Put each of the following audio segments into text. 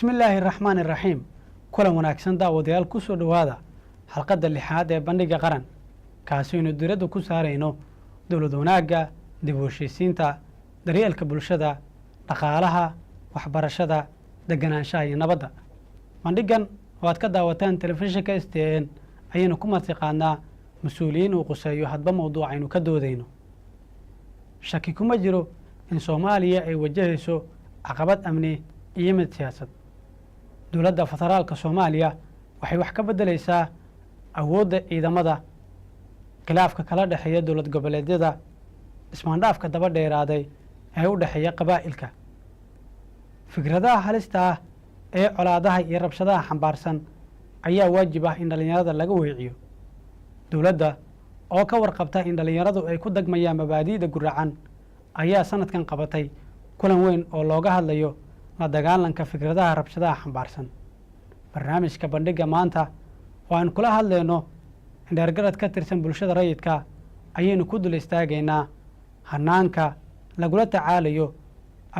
بسم الله الرحمن الرحيم كل wanaagsan daawadayaal ku soo dhawaada xalqada lixaad ee bandhiga qaran kaasi inuu diirada ku saareyno dawlad wanaagga dib u heshiisiinta daryeelka bulshada dhaqaalaha waxbarashada deganaanshaha iyo nabadda bandhigan oo aad ka daawataan telefishinka STN ayaynu ku martiqaanaa mas'uuliyiin uu quseeyo hadba mowduuc aynu ka doodayno shaki kuma jiro in Soomaaliya ay wajahayso caqabad amni iyo mid siyaasad dowladda federaalka Soomaaliya waxay wax ka bedelaysaa awoodda ciidamada khilaafka kala dhaxeeya dowlad goboleedyada ismaandhaafka daba dheeraaday ee u dhaxeeya qabaa'ilka fikradaha halista ah ee colaadaha iyo rabshadaha xambaarsan ayaa waajib ah in dhalinyarada laga weeciyo dowladda oo ka warqabta in dhalinyaradu ay ku dagmayaan mabaadi'da guracan ayaa sanadkan qabatay kulan weyn oo looga hadlayo la dagaalanka fikradaha rabshadaha xambaarsan barnaamijka bandhiga maanta oo aan kula hadlayno indheergarad ka tirsan bulshada rayidka ayaynu ku dul istaagaynaa hanaanka lagula tacaalayo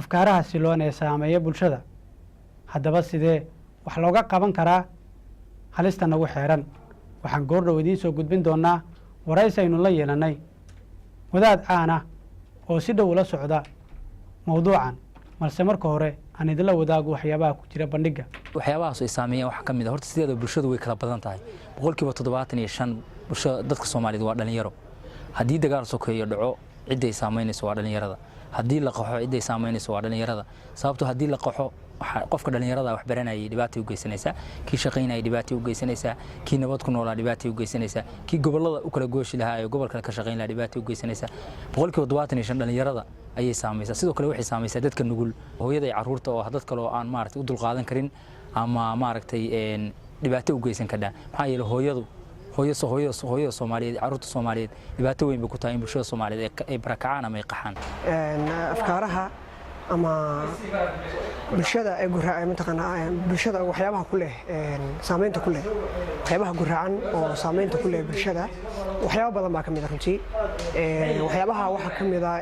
afkaaraha siloon ee saameeya bulshada haddaba sidee wax looga qaban karaa halista nagu xeeran waxaan goordhow idiin soo gudbin doonaa waraysi aynu la yeelanay wadaad caan ah oo si dhow ula socda mowduucan balse marka hore aan idinla wadaago waxyaabaha ku jira bandhiga waxyaabahaas ay saameeyeen waxa ka mid ah horta sideeda bulshadu way kala badan tahay boqolkiiba 75 bulshada dadka Soomaaliyeed waa dhalinyaro haddii dagaal sokeeyo dhaco cid ay saameynayso waa dhalinyarada haddii la qaxo cid ay saameynayso waa dhalinyarada sababtoo haddii la qaxo qofka dhalinyarada wax baranayay dhibaato u geysanaysa kii shaqeynayay dhibaato u geysanaysa kii nabad ku noolaa dhibaato u geysanaysa kii gobolada u kala gooshi lahaa ee gobolka ka shaqeyn lahaa dhibaato u geysanaysa boqolkiiba 75 dhalinyarada ayay saameeysaa sidoo kale waxay saameeysaa dadka nugul hooyada iyo caruurta oo dad kale oo aan maaragtay u dul qaadan karin ama maaragtay dhibaato u geysan kartaa maxaa yeelay hooyada Soomaaliyeed caruurta Soomaaliyeed dhibaato weyn bay ku tahay bulshada Soomaaliyeed ay barakacaan ama ay qaxaan afkaaraha ama bulshada ay guraacan mataqaanaa bulshada waxyaabaha ku leh saameynta ku leh waxyaabaha guraacan oo saameynta ku leh bulshada waxyaabo badan baa kamid ah runtii waxyaabaha waxa kamid ah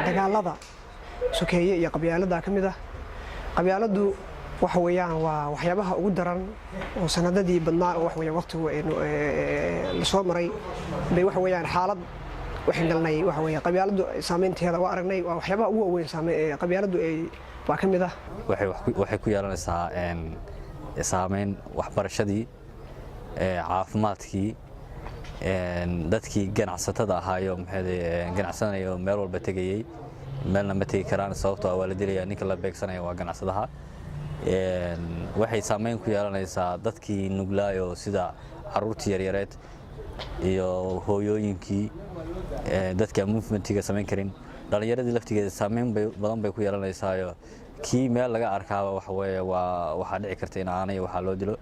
dagaalada sokeeye iyo qabyaalada kamid ah qabyaaladu waxa weeyaan waa waxyaabaha ugu daran oo sanadadii badnaa wax weeye waqtigu la soo maray bay wax weeyaan xaalad waxaan galnay waxa weeye qabyaaladu saameynteeda waa aragnay waa waxyaabaha ugu weyn qabyaaladu ay waa kamid ah waxay ku yeelanaysaa saameyn waxbarashadii caafimaadkii dadkii ganacsatada ahaayo ganacsanayo meel walba tagayay meelna ma tagi karaan sababtoo ah waa la dilayaa ninka la beegsanayo waa ganacsadaha waxay saameyn ku yeelanaysaa dadkii nuglaayo sida caruurtii yaryareed iyo hooyooyinkii dadka movementiga sameyn karin dhalinyaradii laftigeeda saameyn badan bay ku yeelanaysaa kii meel laga arkaaba waxa weeye waxa dhici karta in aanay waxa loo dilo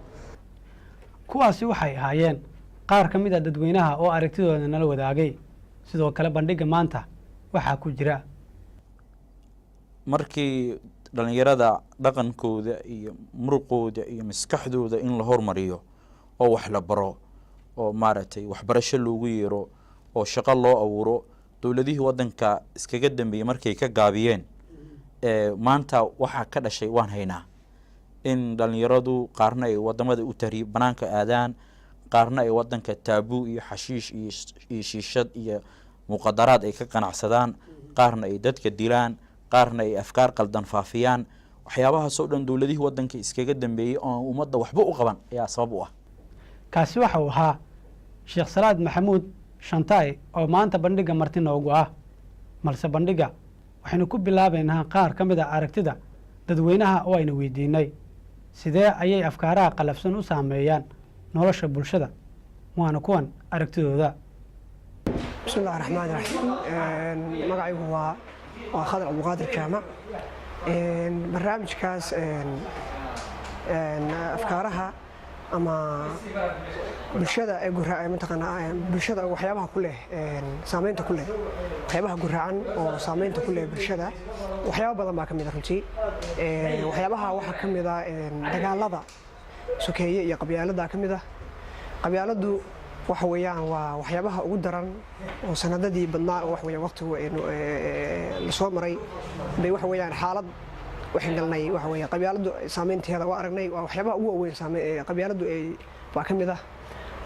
kuwaasi waxay ahaayeen qaar ka mid ah dadweynaha oo aragtidooda nala wadaagay sidoo kale bandhiga maanta waxa ku jira markii dhalinyarada dhaqankooda iyo muruqooda iyo maskaxdooda in la hormariyo oo wax la baro oo maaragtay waxbarasho loogu yeero oo shaqo loo abuuro dawladihii wadanka iskaga dambeeyay markay ka gaabiyeen maanta waxa ka dhashay waan haynaa in dhalinyaradu qaarna ay wadamada u tahriib banaanka aadaan qaarna ay wadanka taabu iyo xashiish iyo shiishad iyo muqadaraad ay ka qanacsadaan qaarna ay dadka dilaan qaarna ay afkaar qaldan faafiyaan waxyaabahaas oo dhan dawladihii wadanka iskaga dambeeyay oo ummadda waxba u qaban ayaa sabab u ah kaasi waxa uu ahaa Sheekh Salaad Maxamuud Shantaay oo maanta bandhiga marti noogu ah malse bandhiga waxaynu ku bilaabaynaa qaar ka mid ah aragtida dadweynaha oo aynu weydiinay sidee ayay afkaaraha qalafsan u saameeyaan nolosha bulshada waana kuwan aragtidooda bismillaahi raxmaani raxiim magacaygu waa Khadar Abdulqaadir Jaamac barnaamijkaas afkaaraha ama bulshada ay guraacan mataqaanaa bulshada waxyaabaha ku leh saameynta ku leh waxyaabaha guraacan oo saameynta ku leh bulshada waxyaabo badan baa kamid ah runtii waxyaabaha waxa kamid ah dagaalada sokeeye iyo qabyaalada kamid ah qabyaaladu waxa weeyaan waa waxyaabaha ugu daran oo sanadadii badnaa wax weeye waqtigu la soo maray bay wax weeyaan xaalad waxaan galnay waxa weeye qabyaaladu saameynteeda waa aragnay waa waxyaabaha ugu waaweyn qabyaaladu waa ka mid ah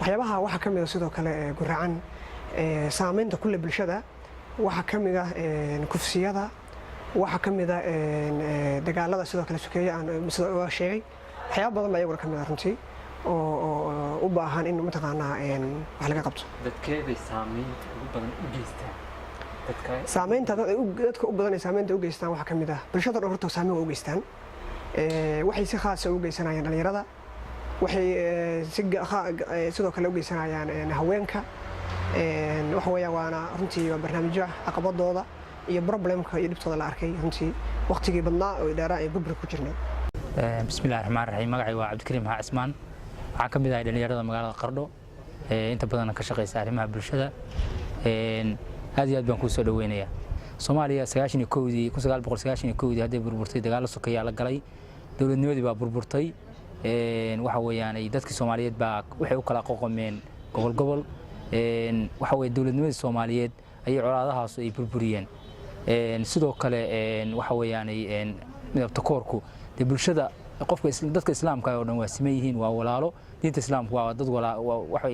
waxyaabaha waxa ka mid ah sidoo kale guracan saameynta kulle bulshada waxa ka mid ah kufsiyada waxa ka mid ah dagaalada sidoo kale sukeeya aan sida sheegay waxyaabo badan baa iyaguna ka mid ah runtii oo u baahan in mataqaanaa wax laga qabto dadkeeday saameynta ugu badan u geystaan saameynta dadka u badan ee saameynta u geystaan waxa ka mid ah bulshada dhan horta saameyn u geystaan waxay si khaas ah u geysanayaan dhalinyarada waxay sidoo kale u geysanayaan haweenka waxa weeyaan waana runtii waa barnaamijyo caqabadooda iyo problemka iyo dhibtooda la arkay runtii waqtigii badnaa oo dheeraa ee gobol ku jirnay bismillaahir rahmaanir rahiim magacay waa Cabdikariim Haa Cismaan waxaan ka mid ahay dhalinyarada magaalada Qardho inta badan ka shaqeysa arrimaha bulshada aad iyo aad baan ku soo dhaweynayaa Soomaaliya 1991 hadii burburtay dagaal sokeeya la galay dawladnimadii baa burburtay waxa weeyaan ay dadka Soomaaliyeed baa waxay u kala qoqomeen gobol waxa weey dawladnimadii Soomaaliyeed ay colaadahaas ay burburiyeen sidoo kale waxa weeyaan midabta koorku de bulshada qofka dadka islaamka oo dhan waa simeeyeen waa walaalo diinta islaamku waa dad waxa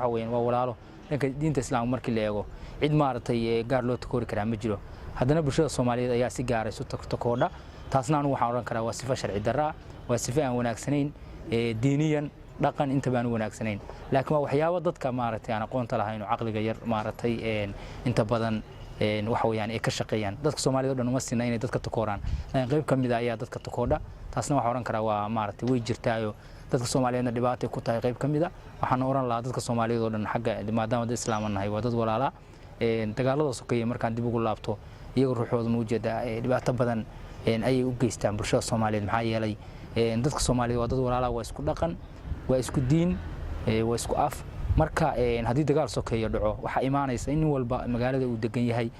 weeyaan waa walaalo dhanka diinta islaamka markii la eego cid maartay gaar loo takoori karaa ma jiro haddana bulshada Soomaaliyeed ayaa si gaar ah isu takoodha taasna anu waxaan oran karaa waa sifo sharci darra waa sifo aan wanaagsanayn diiniyan dhaqan inta baan wanaagsanayn laakiin waa waxyaabo dadka maartay aan aqoonta lahayn oo aqliga yar maartay inta badan waxa weeyaan ay ka shaqeeyaan dadka Soomaaliyeed oo dhan uma sinna inay dadka takooraan qayb kamid ah ayaa dadka takoodha taasna waxaan oran karaa waa maartay way jirtaayo dadka Soomaaliyeedna dhibaato ku tahay qayb kamid ah waxaan oran lahaa dadka Soomaaliyeed oo dhan xagga maadaama dad islaamanahay waa dad walaala dagaalada sokeeya markaan dib ugu laabto iyaga ruuxooda muujeeda dhibaato badan ay u geystaan bulshada Soomaaliyeed maxaa yeelay dadka Soomaaliyeed waa dad walaala waa isku dhaqan waa isku diin waa isku af marka hadii dagaal sokeeyo dhaco waxa iimaanaysa in walba magaalada uu degan yahay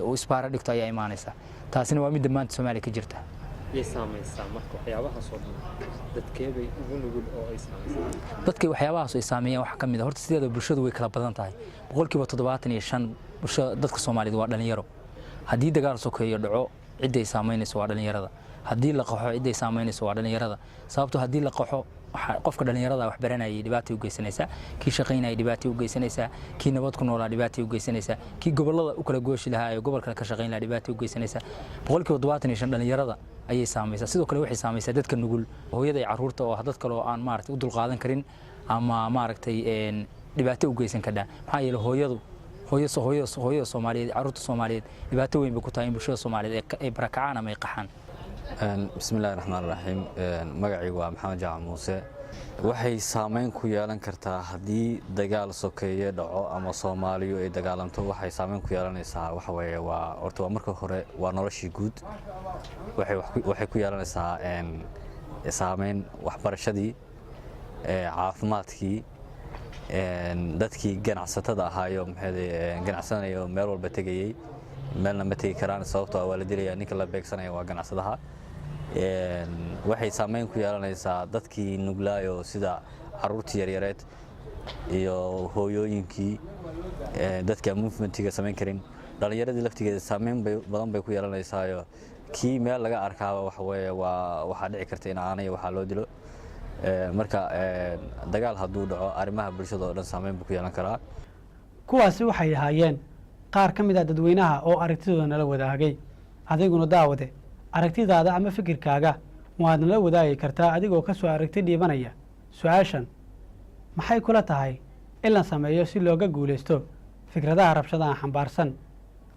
oo isbaara dhigto ayaa iimaanaysa taasina waa mid dhammaan Soomaaliya ka jirta yeesamaysa marka waxyaabaha soo dadkeebay ugu nugul oo ay saameeyaan dadkay waxyaabahaas ay saameeyaan waxa kamid ah horta sideeda bulshadu way kala badan tahay 75% bulshada dadka Soomaaliyeed waa dhalinyaro hadii dagaal sokeeyo dhaco cid ay saameynayso waa dhalinyarada hadii la qaxo cid ay saameynayso waa dhalinyarada sababtoo hadii la qaxo qofka dhalinyarada wax baranayay dhibaato u geysanaysa kii shaqeynayay dhibaato u geysanaysa kii nabad ku noolaa dhibaato u geysanaysa kii gobolada u kala gooshi lahaa ee gobolka ka shaqeyn lahaa dhibaato u geysanaysa 75% dhalinyarada ayay saameeysaa sidoo kale waxay saameeysaa dadka nugul hooyada iyo caruurta oo dad kale oo aan maartay u dul qaadan karin ama maartay dhibaato u geysan kada maxaa yeelay hooyo Soomaaliyeed caruurta Soomaaliyeed dhibaato weyn bay ku tahay bulshada Soomaaliyeed ee barakacaan ama ay qaxaan bismillaahir rahmaanir rahiim magacaygu waa Maxamed Jaac Muuse waxay saameyn ku yeelan kartaa hadii dagaal sokeeye dhaco ama Soomaaliyo ay dagaalanto waxay saameyn ku yeelanaysaa waxa weeye waa horta marka hore waa noloshii guud waxay ku yeelanaysaa saameyn waxbarashadii caafimaadkii dadkii ganacsatada ahaayo ganacsanayo meel walba tagayay meelna ma tagi karaan sababtoo waa la dilayaa ninka la beegsanayo waa ganacsadaha waxay saameyn ku yeelanaysaa dadkii nuglaayo sida caruurtii yaryareed iyo hooyooyinkii dadka movementiga sameyn karin dhalinyaradii laftigeeda saameyn badan bay ku yeelanaysaa kii meel laga arkaaba waxa weeye waxa dhici karta in aanay waxa loo dilo marka dagaal haduu dhaco arrimaha bulshada oo dhan saameyn ku yeelan karaa kuwaasi waxay ahaayeen qaar ka mid ah dadweynaha oo aragtidooda nala wadaagay adiguna daawade aragtidaada ama fikirkaaga waad nala wadaagi kartaa adigoo ka soo aragti dhiibanaya su'aashan maxay kula tahay in la sameeyo si looga guuleysto fikradaha rabshadaha xambaarsan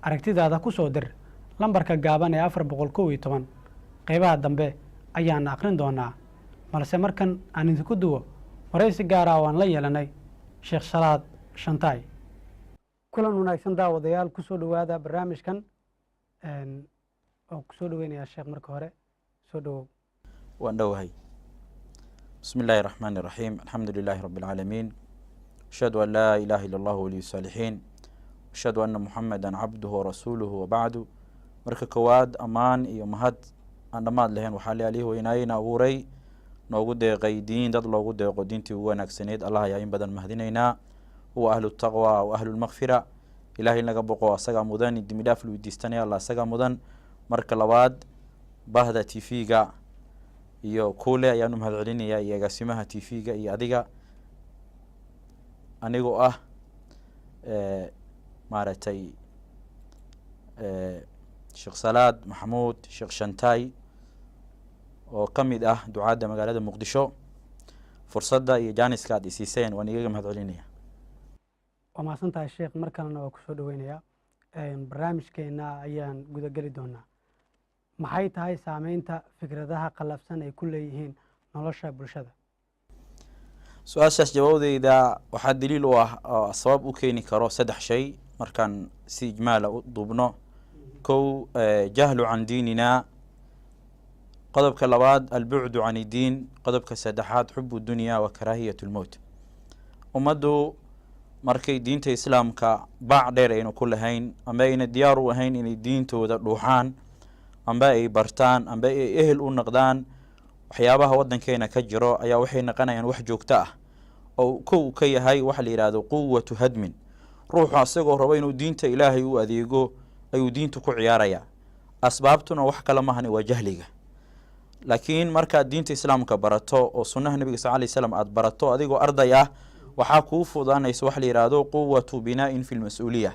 aragtidaada ku soo dir lambarka gaaban ee 411 qaybaha dambe ayaan aqrin doonaa balse markan aan idinku duwo waraysi gaar ah oo aan la yeelanay Sheekh Salaad Shantaay kulan wanaagsan daawadayaal ku soo dhawaada barnaamijkan oo ku soo dhaweynaya Sheekh marka hore soo dhawow waan dhawahay bismillaahir rahmaanir rahiim alxamdulillaahi rabbil caalamiin ashhadu an laa ilaaha illa allah waliyus saalihiin ashhadu anna muhammadan cabduhu wa rasuuluhu wa bacdu marka koowaad ammaan iyo mahad aan dhammaad lahayn waxaa leeyahay weynaayna abuuray noogu deeqay diin dad loogu deeqo diintii ugu wanaagsaneed allah ayaa in badan mahadinaynaa huwa ahlu taqwa wa ahlu lmaghfira ilaahay naga boqo asagaa mudan dimi dhaaf lu weydiistanaya allah asagaa mudan marka labaad bahda t v-ga iyo kuule ayaan u mahad celinayaa iyo agaasimaha t v-ga iyo adiga anigoo ah maaragtay sheekh salaad maxamuud sheekh shantaay oo ka mid ah ducaadda magaalada muqdisho fursadda iyo jaaniska aad isiiseen waan igaga mahad celinaya. waa mahadsan tahay sheekh mar kalena waa kusoo dhaweynayaa barnaamijkeena ayaan gudageli doonaa. maxay tahay saameynta fikradaha qalafsan ay ku leeyihiin nolosha bulshada? su-aashaas jawaabdeyda waxaa daliil u ah oo sabab u keeni karo 3 shay markaan si ijmaala u duubno. kow jahlu can diinina, qodobka labaad albucdu can iddiin, qodobka saddexaad xubu dunya wa karaahiyat lmowt. ummaddu markay diinta islaamka baac dheer aynu ku lahayn amba ayna diyaar u ahayn inay diintooda dhuuxaan amba ay bartaan amba ay ehel u noqdaan waxyaabaha waddankeena ka jiro ayaa waxay naqanayaan wax joogto ah oo kow ka yahay waxa la yidhaahdo quwatu hadmin. ruuxu asagoo rabo inuu diinta ilaahay u adeego ayuu diintu ku ciyaarayaa. asbaabtuna wax kale mahani waa jahliga. laakiin markaad diinta islaamka barato oo sunnaha nebiga sal lay slam aad barato adigoo arday ah waxaa kuu fududaanaysa waxa la yidhaahdo quwatu binaa'in fi lmas-uuliya,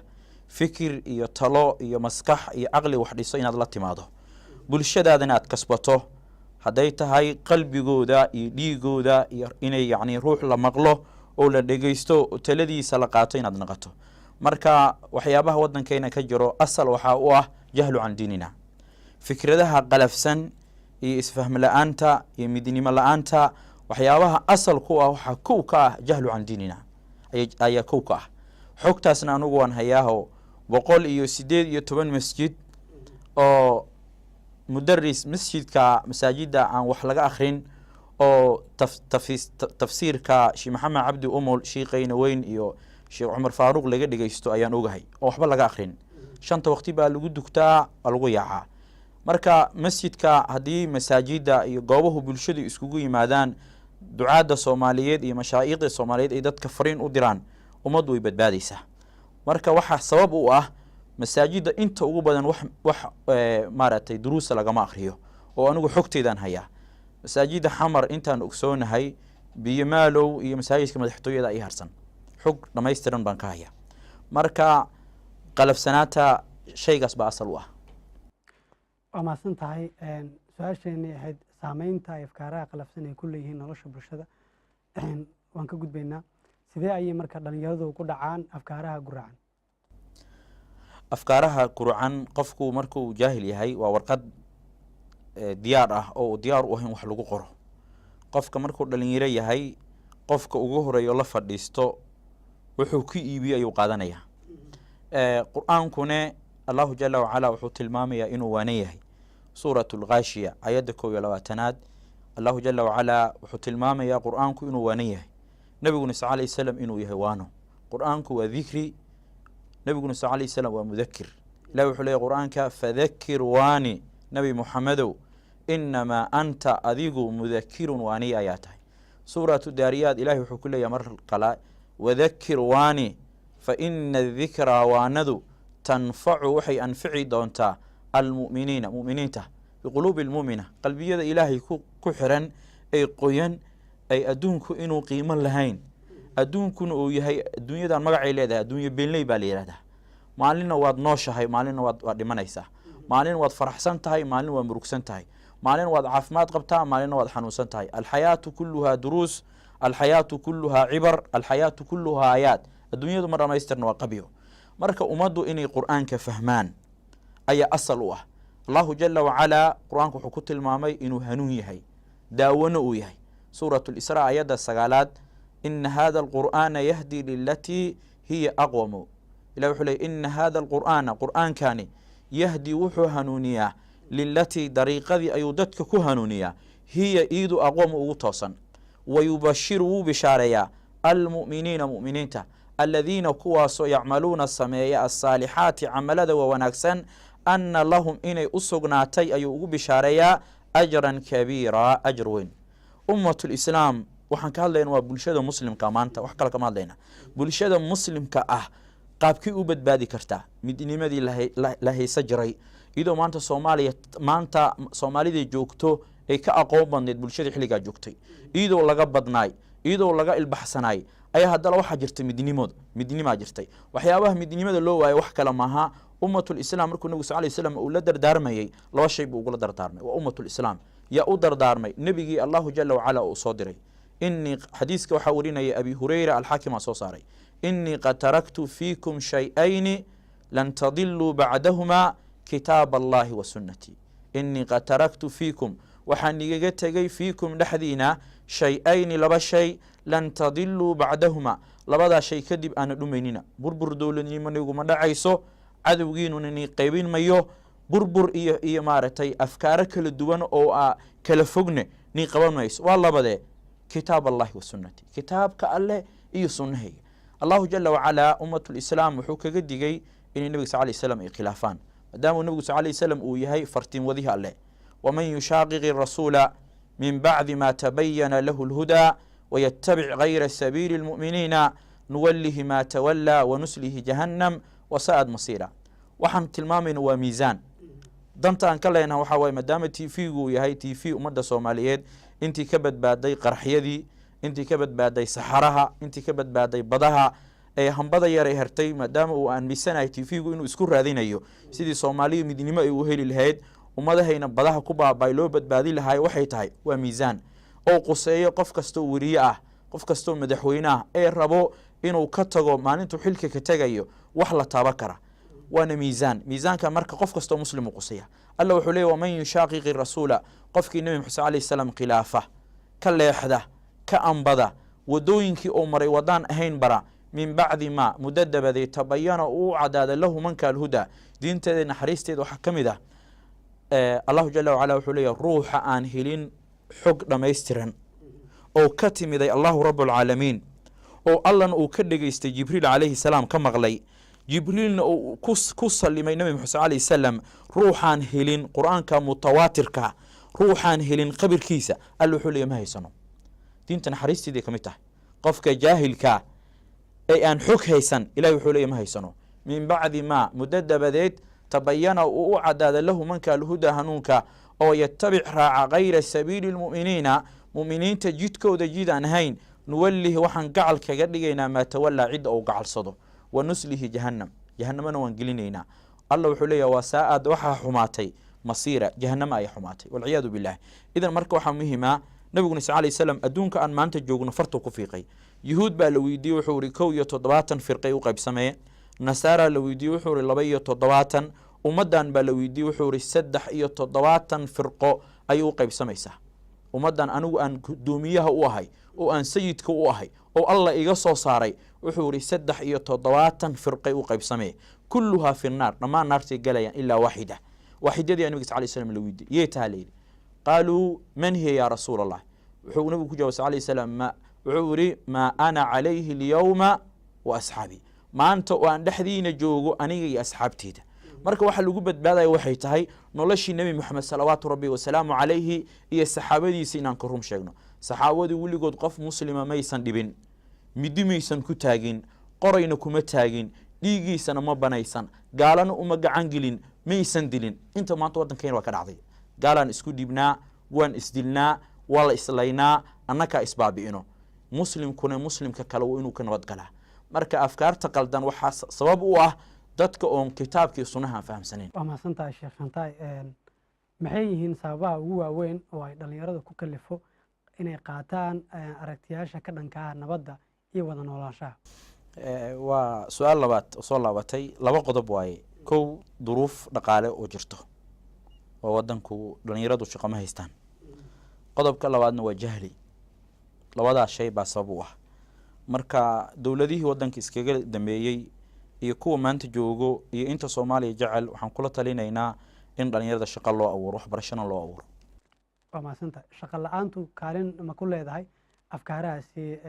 fikir iyo talo iyo maskax iyo caqli wax dhiso inaad la timaado, bulshadaadana aad kasbato, hadday tahay qalbigooda iyo dhiigooda iyo inay yacni ruux la maqlo oo la dhegeysto oo taladiisa la qaato inaad naqato. marka waxyaabaha waddankeena ka jiro asal waxaa u ah jahlu can diinina. fikradaha qalafsan iyo isfahm la-aanta iyo midnimo la-aanta waxyaabaha asal ku ah waxaa kow ka ah jahlu can diinina ayaa kow ka ah. xogtaasna anugu waan hayaaho 118 masjid oo mudaris masjidka masaajida aan wax laga akhrin oo tafsiirka sheekh maxamed cabdi umul shiiqayna weyn iyo sheekh cumar faaruq laga dhegeysto ayaan ogahay oo waxba laga akhrin. 5 waqti baa lagu dugtaa waa lagu yaacaa. marka masjidka haddii masaajida iyo goobahu bulshadu iskugu yimaadaan ducaadda soomaaliyeed iyo mashaayiqda soomaaliyeed ay dadka fariin u diraan ummaddu way badbaadaysaa. marka waxaa sabab u ah masaajida inta ugu badan wax maaragtay duruusa lagama akhriyo oo anigu xogteedaan hayaa. masaajida xamar intaan ogsoonahay biyo maalow iyo masaajidka madaxtooyada ay harsan xog dhamaystiran baan ka hayaa. marka qalafsanaanta shaygaas baa asal u ah. waa mahadsan tahay. su-aasheenii ahayd saameynta ay afkaaraha qalafsan ay ku leeyihiin nolosha bulshada waan ka gudbaynaa. sidee ayay marka dhalinyaradu ku dhacaan afkaaraha guracan? afkaaraha guracan qofku markuu jaahil yahay waa warqad diyaar ah oo diyaar u ah in wax lagu qoro. qofka markuu dhalinyaro yahay qofka ugu horeeyo la fadhiisto wuxuu ku iibiyo ayuu qaadanayaa. qur-aankune allahu jala wacala wuxuu tilmaamayaa inuu waana yahay. suuratu lghaashiya ayadda 21aad allahu jala wacala wuxuu tilmaamayaa qur-aanku inuu waana yahay. nabiguna sal lay slam inuu yahay waano. qur-aanku waa dikri, nabiguna sal lay slam waa mudakir. ilahi wuxuu leeyahy qur-aanka fadakir waani nabi muxamedow inamaa anta adigu mudakirun waani ayaa tahay. suuratu daariyaad ilahi wuxuu ku leeyahay mar kale wadakir waani fa ina dikraa waanadu tanfacu waxay anfici doontaa almu'miniina mu'miniinta biquluubi lmu'mina qalbiyada ilaahay ku xiran ay qoyan ay adduunku inuu qiimo lahayn adduunkuna uu yahay adduunyadan magacay leedahay adduunyo beenley baa la yidhahdaa. maalinna waad nooshahay maalinna waad dhimanaysaa. maalin waad faraxsan tahay maalin waad murugsan tahay. maalin waad caafimaad qabtaa maalina waad xanuunsan tahay. alxayaatu kuluhaa duruus, alxayaatu kuluhaa cibar, alxayaatu kuluhaa aayaad. adduunyadu ma dhamaystirna waa qabyo. marka ummaddu inay qur-aanka fahmaan ayaa asal u ah. allahu jala wacalaa qur-aanku wuxuu ku tilmaamay inuu hanuun yahay daawano uu yahay. suuratu lisraa ayadda 9aad ina hada alqur'aana yahdi lilatii hiya aqwamu. ilah wuxuu leey ina hada alqur'aana qur'aankani yahdi wuxuu hanuuniyaa lilatii dariiqadii ayuu dadka ku hanuuniyaa hiya iidu aqwamu ugu toosan. wayubashiru wuu bishaareeyaa almu'miniina mu'miniinta aladiina kuwaasoo yacmaluuna sameeya asaalixaati camalada waa wanaagsan ana lahum inay u sugnaatay ayuu ugu bishaareeyaa ajran kabiira ajr weyn. ummatulislaam waxaan ka hadlayna waa bulshada muslimka maanta wax kale kama hadlayna. bulshada muslimka ah qaabkii u badbaadi kartaa midnimadii la haysa jiray iyadoo maanta soomaalida joogto ay ka aqoon badneed bulshada xilligaa joogtay, iyadoo laga badnaay, iyadoo laga ilbaxsanaay, ayaa haddana waxaa jirta midnimaa jirtay. waxyaabaha midnimada loo waayo wax kale maaha. ummatulislaam markuu nebigu sal ly slam uu la dardaarmayey 2 shay buu ugula dardaarmay. waa ummatulislaam yaa u dardaarmay nebigii allahu jala wacala uu soo diray. xadiiska waxaa warinaya abi hurayra, alxaakimaa soo saaray, inii qad taraktu fiikum shay-ayni lan tadiluu bacdahuma kitaab allahi wa sunnatii. inii qad taraktu fiikum, waxaan igaga tegey fiikum dhexdiina shay-ayni 2 shay lan tadiluu bacdahuma, 2daa shay kadib aana dhumaynina. burbur dowladnimo niguma dhacayso, cadowgiinuna nii qaybin mayo, burbur iyo maaragtay afkaaro kala duwan oo kala fogne nii qaban mayso. waa labadee kitaab allahi wa sunnati, kitaabka alleh iyo sunnahayga. allahu jala wacalaa ummatulislaam wuxuu kaga digay inay nebiga sal lay slam ay khilaafaan, maadaamuu nebigu sal lay slam uu yahay fartiin wadihi alleh. waman yushaaqiqi rasuula min bacdi ma tabayana lahu lhudaa wayatabic gayra sabiili lmu'miniina nuwalihi ma tawalaa wanuslihi jahannam wasa'ad masiira. waxaan tilmaamayna waa miisaan. danta aan ka leenaha waxaa waaye maadaama tv-gu uu yahay tv ummadda soomaaliyeed, intii ka badbaaday qarxyadii, intii ka badbaaday saxaraha, intii ka badbaaday badaha, ee hambada yaray hertay, maadaama uu aaminsanahay tv-gu inuu isku raadinayo sidii soomaaliya midnimo ay u heli lahayd, ummadahayna badaha ku baabay loo badbaadi lahaay, waxay tahay waa miisaan oo quseeyo qof kastoo weriye ah, qof kastoo madaxweyne ah ee rabo inuu ka tago maalintuu xilka ka tegayo wax la taaba kara. waana miisaanka marka qof kastoo muslim u quseeya. alla wuxuu leeyahy waman yushaaqiqi rasuula, qofkii nebi maxamed alayhi salaam khilaafa, ka leexda, ka ambada, wadooyinkii uu maray wadaan ahayn bara, min bacdi ma muddo dabadeed tabayana uu cadaada lahu manka alhudaa, diinteeda naxariisteeda waxaa ka mid ah. allahu jala wacala wuxuu leeyahy ruuxa aan helin xog dhammaystiran oo ka timiday allahu rabbulcaalamiin, oo allana uu ka dhegaystay jibriil calayhi salaam ka maqlay, jibriilna uu ku salimay nebi maxamed sal alayhi salam, ruuxaan helin qur-aanka mutawaatirka, ruuxaan helin qabirkiisa, alla wuxuu leeyahy ma haysano. diinta naxariisteeday ka mid tahay. qofka jaahilka ee aan xog haysan, ilahi wuxuu leeyahy ma haysano. min bacdi ma muddo dabadeed tabayana uu u cadaada lahu manka alhudaa hanuunka, oo yatabic raaca gayra sabiili lmu'miniina, mu'miniinta jidkooda jid aan ahayn, nuwalihi waxaan gacal kaga dhigaynaa maa tawalaa cidda uu gacalsado, wanuslihi jahannam, jahannamana waan gelinaynaa. alla wuxuu leeyahy waa saa-aad waxaa xumaatay masiira, jahannama ay xumaatay walciyaadu bilah. idan marka waxaa muhima, nabiguna sal lay slam adduunka aan maanta joogno fartuu ku fiiqay. yuhuud baa la weydiiyey, wuxuu ihi 71 firqay u qaybsamee. nasaara la weydiiyey, wuxuu ihi 72. ummaddan baa la weydiiyey, wuxuu ihi 73 firqo ayay u qaybsamaysaa. ummaddan anigu aan gudoomiyaha u ahay, oo aan sayidka u ahay, oo alla iga soo saaray, wuxuu ihi 73 firqay u qaybsamee. kulluhaa fi naar, dhammaan naartay galayaan ilaa waaxida. waaxidadii nabiga sal lay slam la weydiiyey, yey taha layidhi. qaaluu man hiya yaa rasuula allah. wuxuu nabigu ku jawab sal lay slam, wuxuu ihi maa ana calayhi alyawma wa asxaabii, maanta oo aan dhexdiina joogo aniga iyo asxaabteeda. marka waxa lagu badbaadaya waxay tahay noloshii nebi moxamed salawaatu rabbi wasalaamu calayhi iyo saxaabadiisa inaan ka run sheegno. saxaabadii weligood qof muslima maysan dhibin, midi maysan ku taagin, qorayna kuma taagin, dhiigiisana ma banaysan, gaalana uma gacan gelin, maysan dilin. inta maanta waddankeena waa ka dhacday. gaalaan isku dhibnaa, waan isdilnaa, waa la islaynaa, annakaa isbaabi'ino. muslimkuna muslimka kale waa inuu ka nabadgalaa. marka afkaarta qaldan waxaa sabab u ah dadka oon kitaabkii sunnaha aan fahamsanayn. waa mahadsantahay sheekh Shantaay. maxay yihiin sababaha ugu waaweyn oo ay dhalinyarada ku kalifo inay qaataan aragtiyaasha ka dhanka ah nabadda iyo wada noolaanshaha? waa su-aal labaad oo soo laabatay. 2 qodob waaye. kow, duruuf dhaqaale oo jirto oo waddanku dhalinyaradu shaqo ma haystaan. qodobka labaadna waa jahli. labadaas shay baa sabab u ah. marka dowladihii waddanka iskaga dambeeyey iyo kuwa maanta joogo iyo inta Soomaaliya jecel, waxaan kula talinaynaa in dhalinyarada shaqo loo abuuro, waxbarashana loo abuuro. waa mahadsantahay. shaqo la-aantu kaalin ma ku leedahay afkaarahaasi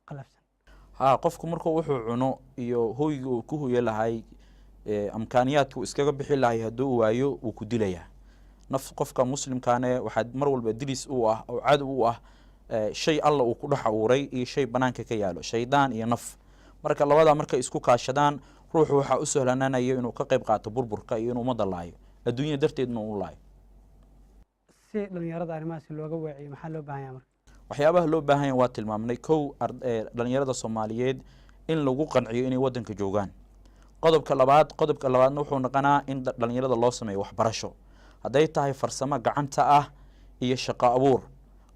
qalafsan? qofku markuu wuxuu cuno iyo hoyga uu ku hoye lahay, amkaaniyaadku iskaga bixi lahay hadduu waayo wuu ku dilayaa. qofka muslimkaane waxaa mar walba dilis u ah oo cadow u ah shay alla uu ku dhex abuuray iyo shay banaanka ka yaalo, shaydaan iyo naf. marka labadaa markay isku kaashadaan, ruuxu waxaa u sahlananayo inuu ka qayb qaato burburka iyo inuu ummadda laayo. adduunya darteedna u laayo. si dhalinyarada arrimahaasi looga weeciyo maxaa loo baahan yahay marka? waxyaabaha loo baahan yahay waa tilmaamnay kow dhalinyarada Soomaaliyeed in lagu qanciyo inay wadanka joogaan. qodobka labaadna wuxuu noqonaa in dhalinyarada loo sameeyo waxbarasho hadday tahay farsamo gacanta ah iyo shaqo abuur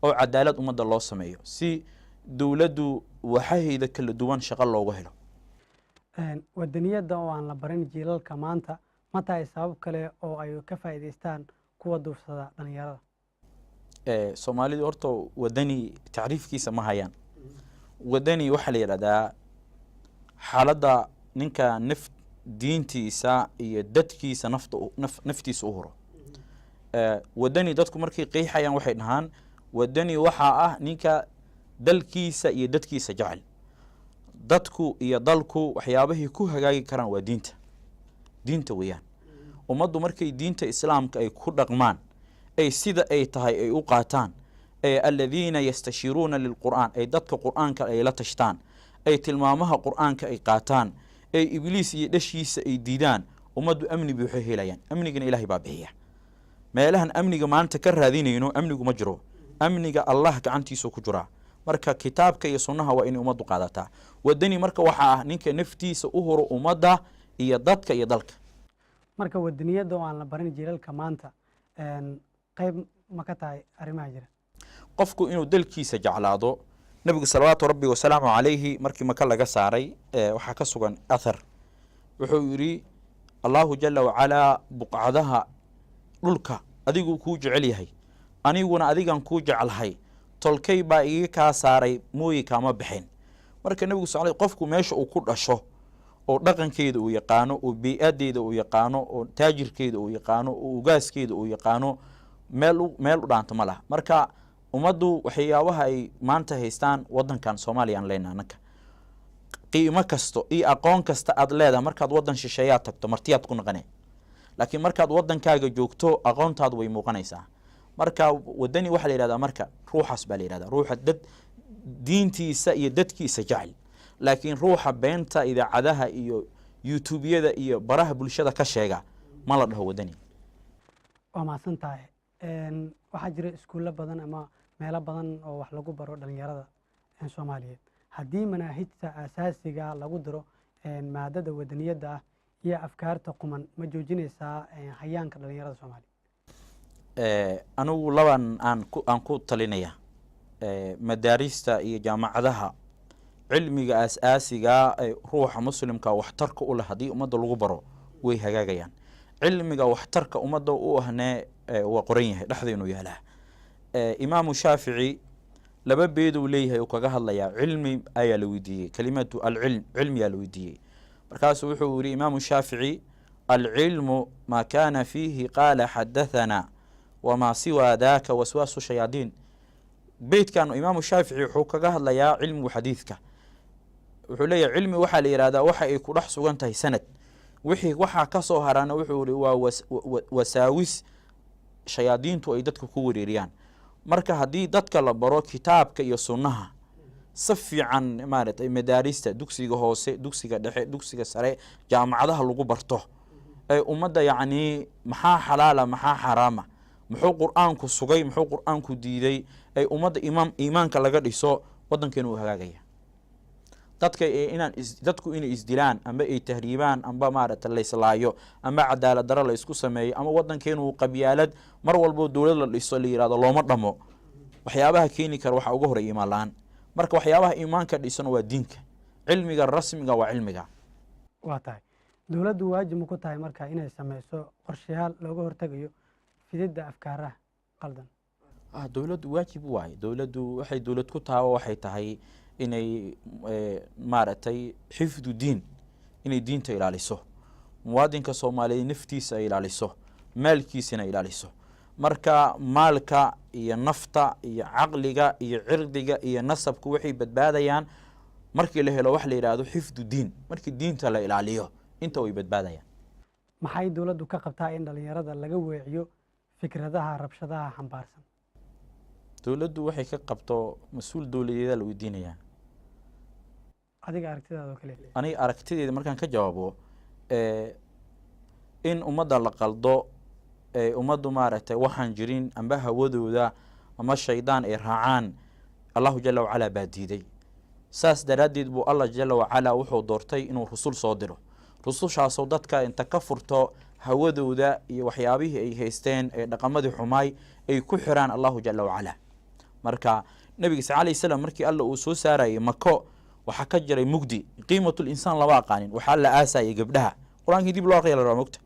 oo cadaalad ummadda loo sameeyo si dowladdu waxaheeda kala duwan shaqo looga helo. wadaniyadda oo aan la barin jiilalka maanta ma tahay sabab kale oo ay ka faa'iidaystaan kuwa duufsada dhalinyarada? Soomaalidu horta wadani tacriifkiisa ma hayaan. wadani waxaa la yidhahdaa xaaladda ninka diintiisa iyo dadkiisa naftiisa u huro. wadani dadku markay qeexayaan waxay dhahaan wadani waxaa ah ninka dalkiisa iyo dadkiisa jecel. dadku iyo dalku waxyaabahii ku hagaagi karaan waa diinta weeyaan. ummaddu markay diinta islaamka ay ku dhaqmaan ay sida ay tahay ay u qaataan alladhiina yastashiruuna lilqur'aan ay dadka qur'aanka ay la tashtaan ay tilmaamaha qur'aanka ay qaataan ay ibliis iyo dhashiisa ay diidaan ummaddu amni bay waxay helayaan. amnigana ilaahay baa bixiya. meelahan amniga maanta ka raadinayno amnigu ma jiro. amniga allah gacantiisa ku jiraa. marka kitaabka iyo sunnaha waa inay ummaddu qaadataa. wadani marka waxaa ah ninka naftiisa u horo ummadda iyo dadka iyo dalka. marka wadaniyadda oo aan la barin jiilalka maanta qayb ma ka tahay arrimaha jira? qofku inuu dalkiisa jeclaado. nabigu salawaatu rabbi wasalaamu calayhi markii maka laga saaray waxaa ka sugan athar wuxuu yidhi allahu jala wacalaa buqcadaha dhulka adiguu kuu jecel yahay aniguna adigan kuu jeclahay tolkay baa iga kaa saaray mooye kaama bixin. marka nabigu sal qofku meesha uu ku dhasho oo dhaqankeeda uu yaqaano oo bey-adeeda uu yaqaano oo taajirkeeda uu yaqaano oo ugaaskeeda uu yaqaano meel u dhaanto ma laha. marka ummaddu waxyaabaha ay maanta haystaan wadankan Soomaaliya aan leenahay anaka qiimo kasto iyo aqoon kasta aad leedahay markaad wadan shisheeyaa tagto martiyaad ku noqonay laakiin markaad wadankaaga joogto aqoontaadu way muuqanaysaa. marka wadani waxa la yiraahdaa marka ruuxaas baa la yiraahdaa ruuxa dad diintiisa iyo dadkiisa jecel. laakiin ruuxa beenta idaacadaha iyo youtubeyada iyo baraha bulshada ka sheega ma la dhaho wadani. waa mahadsan tahay. waxaa jira iskuulo badan ama meelo badan oo wax lagu baro dhalinyarada Soomaaliyeed. haddii manaahijta asaasiga lagu diro maadada wadaniyadda ah iyo afkaarta quman ma joojinaysaa hayaanka dhalinyarada Soomaaliyeed? anigu laban aan ku talinaya madaarista iyo jaamacadaha cilmiga asaasiga ruuxa muslimka waxtarka u leh haddii ummadda lagu baro way hagaagayaan. cilmiga waxtarka ummadda u ahne waa qoran yahay dhexdeenu yaalaa. imaamu shaafici laba beed uu leeyahay uu kaga hadlayaa cilmi ayaa la weydiiyey kelimatu alcilm cilmiyaa la weydiiyey markaasuu wuxuu yidhi imaamu shaafici alcilmu maa kaana fiihi qaala xadathana wamaa siwaa daaka waswaasu shayaadiin. beydkan imaamu shaafici wuxuu kaga hadlayaa cilmigu xadiidka. wuxuu leeyahay cilmi waxaa la yihahdaa waxa ay ku dhex sugan tahay sanad wixii waxaa ka soo haraana wuxuu yidhi waa wasaawis shayaadiintu ay dadka ku wareeriyaan. marka haddii dadka la baro kitaabka iyo sunnaha si fiican maaragtay madaarista dugsiga hoose dugsiga dhexe dugsiga sare jaamacadaha lagu barto ummadda yacni maxaa xalaala maxaa xaraama muxuu qur'aanku sugay muxuu qur'aanku diiday ummadda iimaanka laga dhiso wadankeenu uu hagaagaya. dadku inay isdilaan amba ay tahriibaan amba maaragtay la islaayo amba cadaalad daro la isku sameeyo ama wadankeenu qabyaalad mar walbo dowlad la dhiso la yiraahdo looma dhamo waxyaabaha keeni kara waxa ugu horeeya iimaan la'aan. marka waxyaabaha iimaanka dhisan waa diinka. cilmiga rasmiga waa cilmiga. waa tahay dowladdu waajib ku tahay marka inay sameyso qorshayaal looga hortagayo fididda afkaaraha qaldan. dowladdu waajib waaye. dowladdu waxay dowlad ku tahay waxay tahay inay maaragtay xifdu diin inay diinta ilaaliso muwaadinka Soomaaliyeed naftiisa ay ilaaliso maalkiisana ilaaliso. marka maalka iyo nafta iyo caqliga iyo cirdiga iyo nasabku waxay badbaadayaan markii la helo wax la yiraahdo xifdu diin. markii diinta la ilaaliyo inta way badbaadayaan. maxay dowladdu ka qabtaa in dhalinyarada laga weeciyo fikradaha rabshadaha xambaarsan? dowladdu waxay ka qabto mas'uul dowladeed la weydiinayaa. adiga aragtidaada oo kale? aniga aragtideeda markaan ka jawaabo in ummadda la qaldo ummaddu maaragtay waxaan jirin amba hawadooda ama shaydaan ay raacaan allahu jala wacalaa baa diiday saas daraaddeed buu allah jala wacalaa wuxuu doortay inuu rusul soo diro rusushaasoo dadka inta ka furto hawadooda iyo waxyaabihii ay haysteen ee dhaqamadii xumaay ay ku xiraan allahu jala wacalaa marka nabiga sal alayh salam markii alla uu soo saarayay mako waxaa ka jiray mugdi qiimatul insaan lama aqaanin waxaa la aasayay gabdhaha qur-aankii dib loo aqriya la rabaa mogta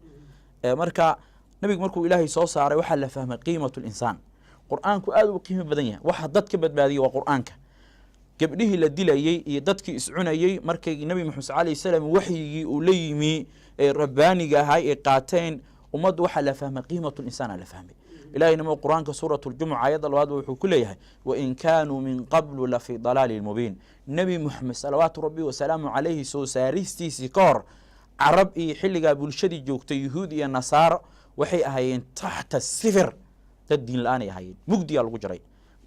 marka nabiga markuu ilaahay soo saaray waxaa la fahmay qiimatul insaan qur-aanku aad u qiimo badan yahay waxa dadka badbaadiyay waa qur-aanka gabdhihii la dilayey iyo dadkii iscunayey markay nabi maxamed sal alayh salam waxyigii uu la yimi ee rabbaaniga ahay ay qaateen ummaddu waxaa la fahmay qiimatul insaan aa la fahmay ilahayna ma qur-aanka suurat ljumuca aayadda labaad wuxuu ku leeyahay wain kaanuu min qablu lafii dalaalin mubiin nebi moxamed salawaatu rabbi wasalaamu calayhi soo saaristiisii ka hor carab iyo xilligaa bulshadii joogtay yuhuud iyo nasaaro waxay ahaayeen taxta sifir dad diin la-aanay ahaayeen mugdiyaa lagu jiray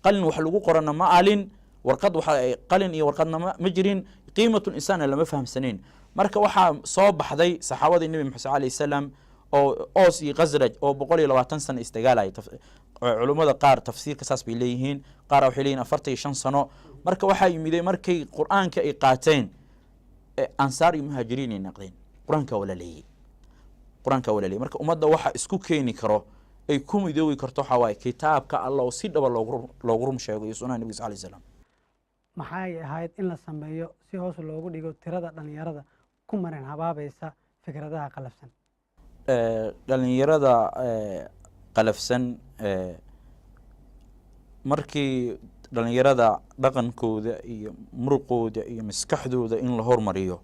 qalin wax lagu qorana ma alin warqad qalin iyo warqadna ma jirin qiimatul insaanna lama fahamsanayn marka waxaa soo baxday saxaabadii nebi maxamed sal alayh salam oo oos iyo khasraj oo 120 sano isdagaalaya culummada qaar tafsiirka saas bay leeyihiin qaar waxay leeyihin 45 sano marka waxaa yimiday markay qur-aanka ay qaateen ansaar iyo muhaajiriin ay naqdeen qur-aanka walaleeyey marka ummadda waxa isku keeni karo ay ku midoobi karto waxaa waaye kitaabka allah oo si dhaba loogu rum sheego iyo sunaha nebiga sal alayh salam maxay ahayd in la sameeyo si hoos loogu dhigo tirada dhalinyarada ku marin habaabaysa fikradaha qalafsan dhalinyarada qalafsan markii dhalinyarada dhaqankooda iyo muruqooda iyo maskaxdooda in la hormariyo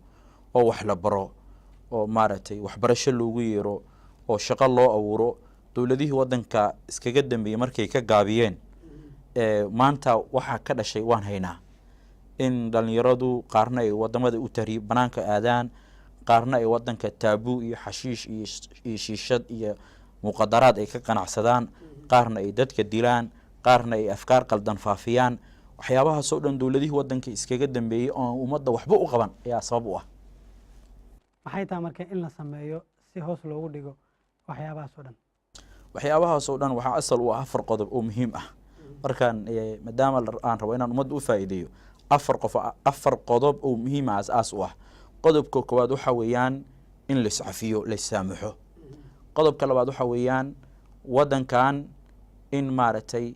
oo wax la baro oo maaragtay waxbarasho loogu yeero oo shaqo loo abuuro dowladihii wadanka iskaga dambeeyey markay ka gaabiyeen maanta waxaa ka dhashay waan haynaa in dhalinyaradu qaarna ay wadamada u tahriib banaanka aadaan qaarna ay wadanka taabuu iyo xashiish iyo shiishad iyo muqadaraad ay ka qanacsadaan qaarna ay dadka dilaan qaarna ay afkaar qaldan faafiyaan waxyaabahaasoo dhan dowladihii wadanka iskaga dambeeyey oo ummadda waxba u qaban ayaa sabab u ah maxay tahay marka in la sameeyo si hoos loogu dhigo waxyaabahaasoo dhan waxyaabahaasoo dhan waxaa asal u ah 4 qodob oo muhiim ah markaan maadaama aan rabo inaan ummadda u faa'iideeyo 4 qodob oo muhiim ah aas u ah qodobka koowaad waxa weeyaan in la iscafiyo la saamaxo qodobka labaad waxa weeyaan wadankan in maaragtay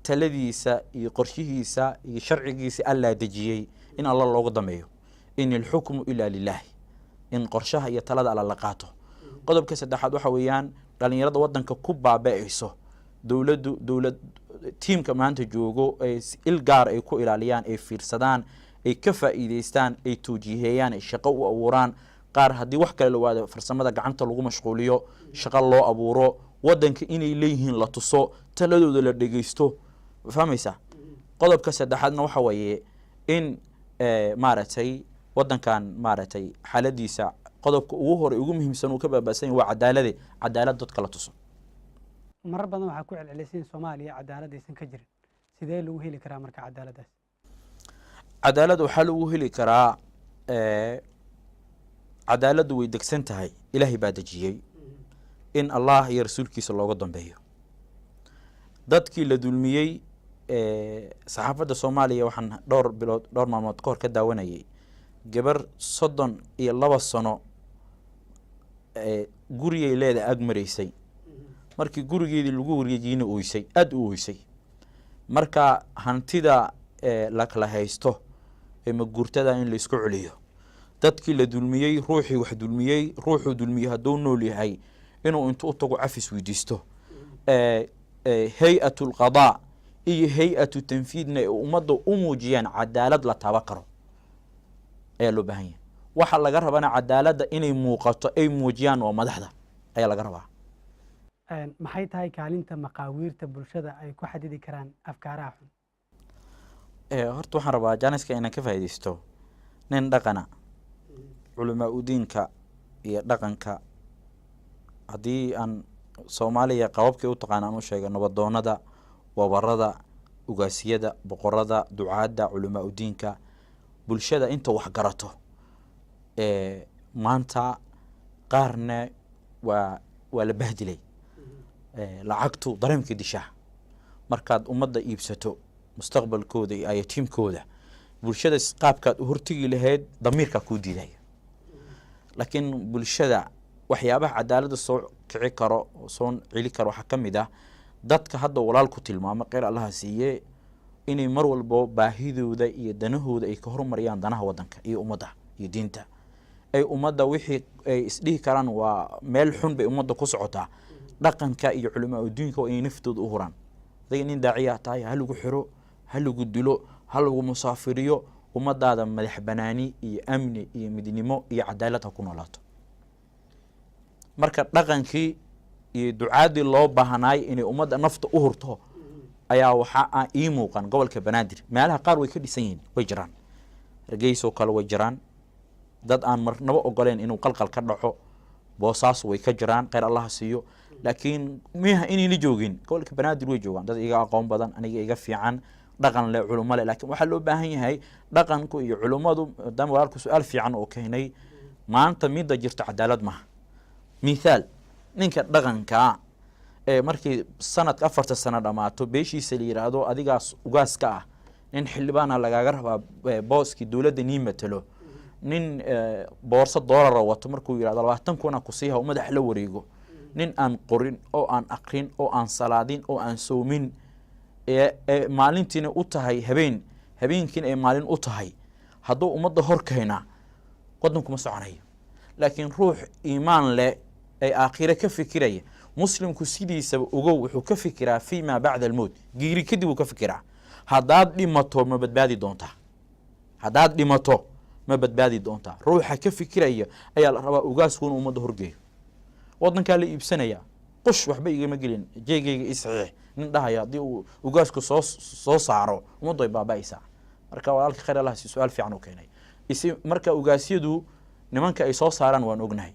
taladiisa iyo qorshihiisa iyo sharcigiisa alla dejiyey in alla loogu dameeyo in alxukmu ila lillahi in qorshaha iyo talada alla la qaato qodobka saddexaad waxa weeyaan dhalinyarada wadanka ku baaba'ayso dowlad tiimka maanta joogo il gaar ay ku ilaaliyaan ay fiirsadaan ay ka faa'iideystaan ay tuujiheeyaan ay shaqo u abuuraan qaar haddii wax kale la waado farsamada gacanta lagu mashquuliyo shaqo loo abuuro wadanka inay leeyihiin la tuso taladooda la dhegeysto fahmaysaa qodobka saddexaadna waxa weeye in maaragtay wadankan maaragtay xaaladiisa qodobka ugu hore ugu muhiimsan uu ka baaba'san yahay waa cadaalad dadka la tuso marar badan waxaa ku celcelisay Soomaaliya cadaalad aysan ka jirin sidee lagu heli karaa marka cadaaladaas cadaalad waxaa lagu heli karaa cadaaladdu way degsan tahay ilaahay baa dejiyey in allah iyo rasuulkiisa looga dambeeyo dadkii la dulmiyey saxaafadda Soomaaliya waxaan dhowr maalmood ka hor ka daawanayay gabar 32 sano gurigay leedahay ag maraysay markii gurigeedii lagu wareejiyeyna ooysay aad u ooysay marka hantida la kala haysto ma guurtada in la isku celiyo dadkii la dulmiyey ruuxii wax dulmiyey ruuxuu dulmiyey hadduu nool yahay inuu intuu u tago cafis weydiisto hay-atu lqadaa iyo hay-atu tanfiidna ee ummadda u muujiyaan cadaalad la taba karo ayaa loo baahan yahay waxa laga rabana cadaaladda inay muuqato ay muujiyaan oo madaxda ayaa laga rabaa maxay tahay kaalinta maqaawiirta bulshada ay ku xadidi karaan afkaaraha xun horta waxaan rabaa jaaniska inaan ka faa'iidaysto nin dhaqana culamaa u diinka iyo dhaqanka haddii aan Soomaaliya qababkii u taqaan aan u sheego nabadoonada wabarada ugaasiyada boqorada ducaada culamaa u diinka bulshada inta wax garato maanta qaarna waa la bahdilay lacagtu dareemka dishaa markaad ummadda iibsato mustaqbalkooda iyo ayatiimkooda bulshada qaabkaad u hortegi lahayd damiirkaa kuu diidaya laakiin bulshada waxyaabaha cadaaladda soo kici karo oo soo celi karo waxaa ka mid ah dadka hadda walaalku tilmaamo kheyr allaha siiye inay mar walbo baahidooda iyo danahooda ay ka hormariyaan danaha waddanka iyo ummadda iyo diinta ay ummadda wixii ay isdhihi karaan waa meel xun bay ummadda ku socotaa dhaqanka iyo culamaa diinka waa inay naftooda u huraan adiga nin daaciya tahay ha lagu xiro ha lagu dilo ha lagu musaafiriyo ummadaada madax banaani iyo amni iyo midnimo iyo cadaalad ha ku noolaato marka dhaqankii iyo ducaadii loo baahnaay inay ummadda nafta u hurto ayaa waxaa ii muuqan gobolka banaadir meelaha qaar way ka dhisan yihiin way jiraan hargeysoo kale way jiraan dad aan marnaba ogoleen inuu qalqal ka dhaco boosaas way ka jiraan kheyr allaha siiyo laakiin miyaha inayna joogin gobolka banaadir way joogaan dad iga aqoon badan aniga iga fiican dhaqan leh culummo leh laakiin waxaa loo baahan yahay dhaqanku iyo culummadu maadaama walaalku su-aal fiican oo keenay maanta midda jirto cadaalad maha mithaal ninka dhaqankaa ee markii sanadka 4 sano dhamaato beeshiisa la yiraahdo adigaas ugaas ka ah nin xildhibaana lagaaga rabaa booskii dowladda nii matalo nin boorso doolar wato markuu yiraahdo 20 kuna ku siiha madax la wareego nin aan qorin oo aan aqrin oo aan salaadin oo aan soomin maalintiina u tahay habeenkiina ay maalin u tahay hadduu ummadda hor keena waddankuma soconayo laakiin ruux iimaan leh ay aakhire ka fikiraya muslimku sidiisaba ogow wuxuu ka fikiraa fii maa bacda almowt geeri kadib uu ka fikiraa haddaad dhimato ma badbaadi doontaa haddaad dhimato ma badbaadi doontaa ruuxa ka fikiraya ayaa la rabaa ugaaskuuna ummadda horgeeyo waddankaa la iibsanaya qush waxba igama gelin jeegayga ii saxiix nin dhahaya haddii uu ugaasku soo saaro ummaddu ay baaba'aysaa marka walaalka khayr allah si su-aal fiican u keenay marka ugaasyadu nimanka ay soo saaraan waan ognahay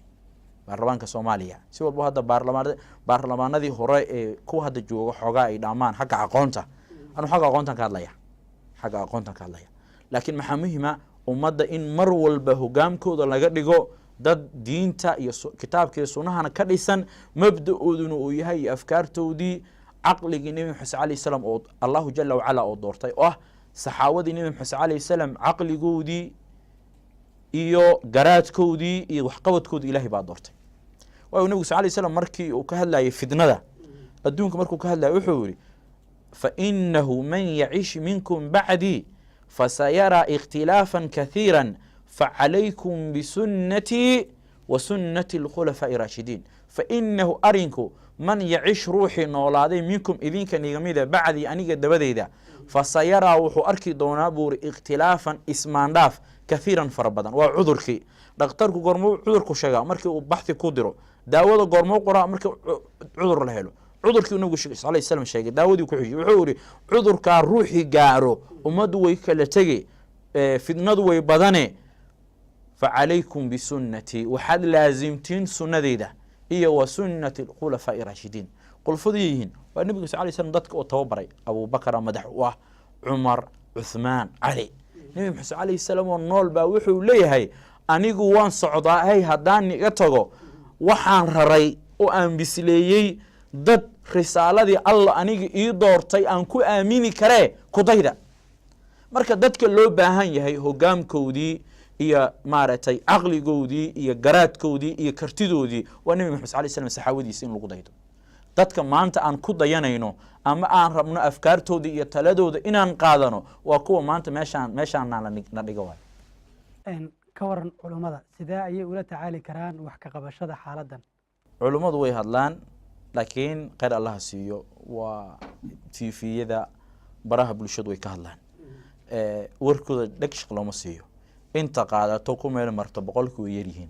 baarlamaanka soomaaliya si walba hadda baarlamaanadii hore ee kuwa hadda jooga xoogaa ay dhaamaan xagga aqoonta anu xagga aqoontan ka hadlaya laakiin maxaa muhiima ummadda in mar walba hogaamkooda laga dhigo dad diinta iyo kitaabka iyo sunnahana ka dhisan mabda-ooduna uu yahay iyo afkaartoodii caqligii nebi maxamed alayhi salaam oo allahu jala wacala oo doortay oo ah saxaabadii nebi maxamed alayhi salaam caqligoodii iyo garaadkoodii iyo waxqabadkoodii ilaahay baa doortay waayo nebigu sal alayhi salaam markii uu ka hadlayay fitnada adduunka markuu ka hadlayay wuxuu yidhi fainahu man yacish minkum bacdii fasayara ikhtilaafan kathiira facalaykum bisunnatii wa sunnati alkhulafaa'i raashidiin fainahu arinku man yacish ruuxii noolaaday minkum idinka nigamida bacdii aniga dabadeyda fasayaraa wuxuu arki doonaa buuri ikhtilaafan ismaandhaaf kathiiran fara badan waa cudurkii dhakhtarku goormuu cudurku sheegaa markii uu baxthi ku diro daawada goormuu qoraa markii cudur la helo cudurkii nabigu sal alayhi wasallam sheegay daawadii ku xijiyay wuxuu yidhi cudurkaa ruuxii gaaro ummaddu way kala tege fitnadu way badane facalaykum bisunnatii waxaad laasimtiin sunnadeyda iyo wa sunnati alkhulafaa'i raashidiin khulafadu yihiin waa nabigu sal alayhi wasallam dadka oo tababaray abubakar madax u ah cumar cuthmaan cali nebi maxamed alayhi salaam oo nool baa wuxuu leeyahay anigu waan socdaa hay haddaan iga tago waxaan raray oo aan bisleeyey dad risaaladii alla aniga ii doortay aan ku aamini karee kudayda marka dadka loo baahan yahay hogaamkoodii iyo maaragtay caqligoodii iyo garaadkoodii iyo kartidoodii waa nebi maxamed alayhi salaam saxaabadiisa in lagu daydo dadka maanta aan ku dayanayno ama aan rabno afkaartooda iyo taladooda inaan qaadano waa kuwa maanta meeshaan na dhiga waay ka waran culummada sidee ayay ula tacaali karaan wax ka qabashada xaaladan culummadu way hadlaan laakiin khayr allaha siiyo waa tiifiyada baraha bulshadu way ka hadlaan warkooda dheg shaq looma siiyo inta qaadato ku meel marto boqolkii way yaryihiin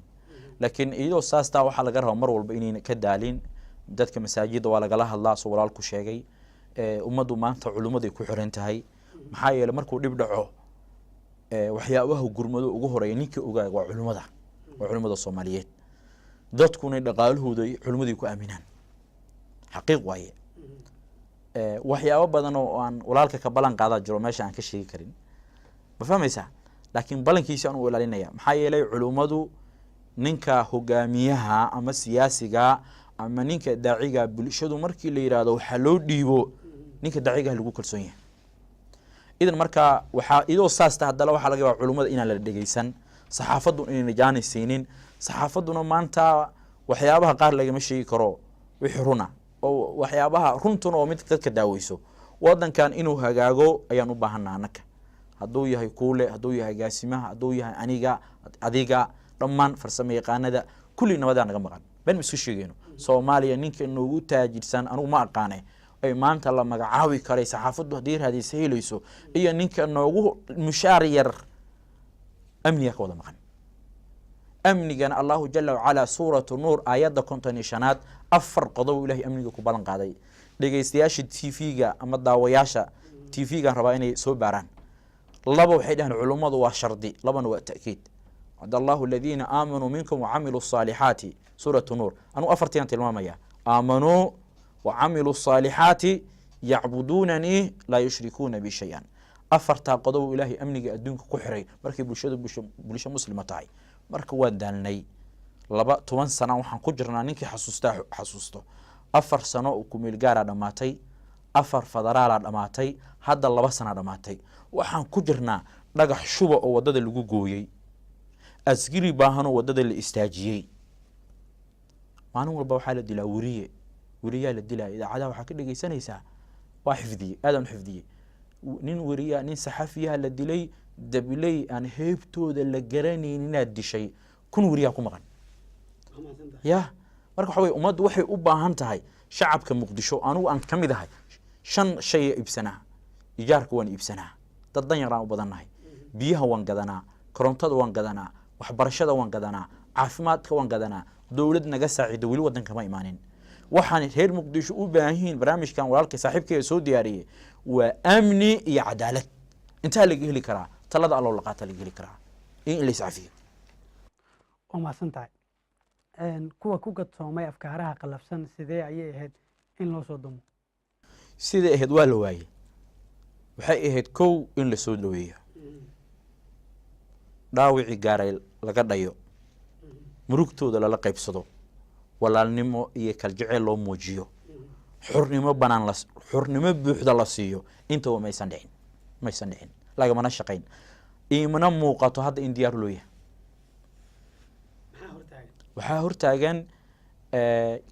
laakiin iyadoo saastaa waxaa laga rabaa mar walba inayna ka daalin dadka masaajidda waa lagala hadlaa soo walaalku sheegay ummaddu maanta culummaday ku xiran tahay maxaa yeeley markuu dhib dhaco waxyaabaha gurmado ugu horeeya ninkii ogaay waa culummada Soomaaliyeed dadkuna dhaqaalahooda culummaday ku aaminaan xaqiiq waaye waxyaabo badan oo aan walaalka ka balan qaada jiro meesha aan ka sheegi karin ma fahmaysaa laakiin balankiisa aan u ilaalinaya maxaa yeelay culummadu ninka hogaamiyaha ama siyaasiga ama ninka daaciga bulshadu markii la yidhaahdo waxaa loo dhiibo ninka daaciga lagu kalsoon yahay. idan markaa waxaa idoo saasta haddana waxaa laga yaabaa culummada inaan la dhegeysan, saxaafaddu inayna jaanaysiinin. saxaafadduna maanta waxyaabaha qaar lagama sheegi karo wixii runa, oo waxyaabaha runtuna oo mid dadka daaweyso. wadankan inuu hagaago ayaan u baahanaa anaka, hadduu yahay kuule, hadduu yahay gaasimaha, hadduu yahay aniga, adiga, dhammaan farsamo yaqaanada kulli nabadaa naga maqan. ben isku sheegayno Soomaaliya ninka noogu taajirsan anigu ma aqaane ay maanta la magacaabi karay saxaafaddu haddii raadisa helayso, iyo ninka noogu mushaar yar amniga ka wada maqan. amnigana allahu jala wacala suuratu nuur aayadda 55 afar qodob ilaahay amniga ku ballan qaaday. dhegeystayaasha tv-ga ama daawayaasha tv-ga rabaa inay soo baaraan. laba waxay dhahaan culummadu waa shardi, labana waa ta'kiid. wacd allahu aladiina aamanuu minkum wacamiluu الصaalixaati suuratu nuur. anigu afartiyan tilmaamaya: aamanuu wacamiluu الصaalixaati yacbuduunanii laa yushrikuuna bi shay-an. afartaa qodob ilaahay amniga adduunka ku xiray markay bulsho muslima tahay. marka waa daalnay 12 sano waxaan ku jirnaa, ninkii xasuusto 4 sano oo kumeel gaara dhamaatay, 4 federaala dhamaatay, hadda 2 sano dhamaatay. waxaan ku jirnaa dhagax shuba oo wadada lagu gooyey, askari baahano wadada la istaajiyey. maalin walba waxaa la dilaa weriyaa la dilaa, idaacadaha waxaa ka dhegeysanaysaa waa xifdiyey, aadan xifdiyey. nin weriyaa, nin saxafiyaha la dilay, dabiley aan heebtooda la garanaynin inaad dishay, kun weriyaa ku maqan. ya marka waxa wey ummaddu waxay u baahan tahay shacabka muqdisho. anigu aan ka mid ahay 5 shay iibsanaa. ijaarka waan iibsanaa, dad dan yaraan u badannahay. biyaha waan gadanaa, korontada waan gadanaa, waxbarashada waan gadanaa, caafimaadka waan gadanaa. dowlad naga saacido weli wadanka ma imaanin. waxaan reer muqdisho u baahan yihiin barnaamijkan walaalkay saaxiibkayga soo diyaariyey waa amni iyo cadaalad. intaa laga heli karaa, talada allow la qaata laga heli karaa, in la iscafiyo. waa mahadsan tahay. kuwa ku gadsoomay afkaaraha qalafsan sidee ayay ahayd in loo soo dumo? sidai ahayd waa la waayey. waxay ahayd kow in la soo dhaweeyo, dhaawicii gaaray laga dhayo, murugtooda lala qaybsado, walaalnimo iyo kaljeceel loo muujiyo, xurnimo banaan xurnimo buuxda la siiyo. intaba maysan dhicin, lagamana shaqayn. imana muuqato hadda in diyaar loo yahay. waxaa hortaagan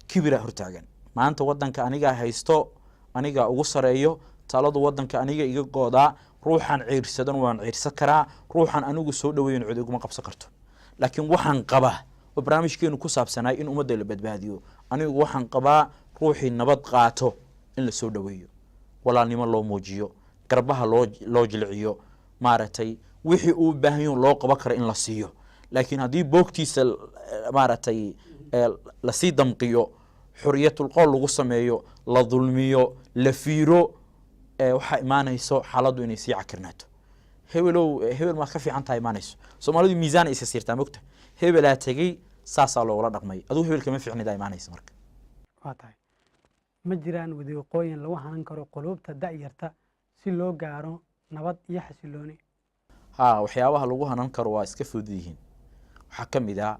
kibira hortaagan. maanta wadanka anigaa haysto, anigaa ugu sareeyo, taladu wadanka aniga iga goodaa. ruuxan ciirsadan waan ciirsan karaa, ruuxan anigu soo dhaweeyin cid iguma qabsan karto. laakiin waxaan qabaa oo barnaamijkeenu ku saabsanay in ummadda la badbaadiyo. anigu waxaan qabaa ruuxii nabad qaato in la soo dhaweeyo, walaalnimo loo muujiyo, garbaha loo jilciyo, maaragtay wixii uu baahan yahay loo qaban karo in la siiyo. laakiin haddii boogtiisa maaragtay la sii damqiyo, xuriyatul qowl lagu sameeyo, la dulmiyo, la fiiro, waxaa imaanayso xaaladdu inay sii cakirnaato. hebel maad ka fiican tahay imaanayso. soomaalidu miisaan isa siirtaa mogta. hebelaa tegey saasaa loogula dhaqmay, aduu hebel kama fiicnidaa imaanaysa. marka waa tahay, ma jiraan wadiiqooyin lagu hanan karo quluubta da'yarta si loo gaaro nabad iyo xasilooni? waxyaabaha lagu hanan karo waa iska fudud yihiin. waxaa ka mid ah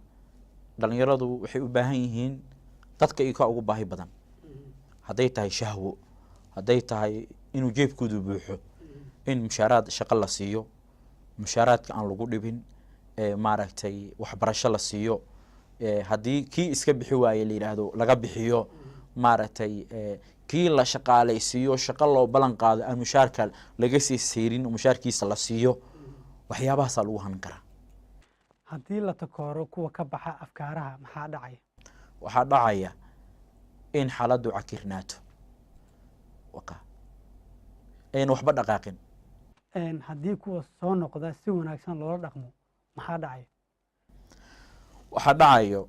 dhalinyaradu waxay u baahan yihiin dadka ika ugu baahi badan. hadday tahay shahwo, hadday tahay inuu jeebkoodu buuxo, in mushaaraad shaqo la siiyo, mushaaraadka aan lagu dhibin, maaragtay waxbarasho la siiyo. haddii kii iska bixi waaye la yidhaahdo laga bixiyo, maaragtay kii la shaqaalaysiiyo, shaqo loo ballan qaado, aan mushaarka laga sii sayrin, mushaarkiisa la siiyo. waxyaabahaasaa lagu hanan karaa. haddii la takooro kuwa ka baxa afkaaraha maxaa dhacaya? waxaa dhacaya in xaaladdu cakirnaato, ayna waxba dhaqaaqin. haddii kuwa soo noqda si wanaagsan loola dhaqmo maxaa dhacaya? waxaa dhacayo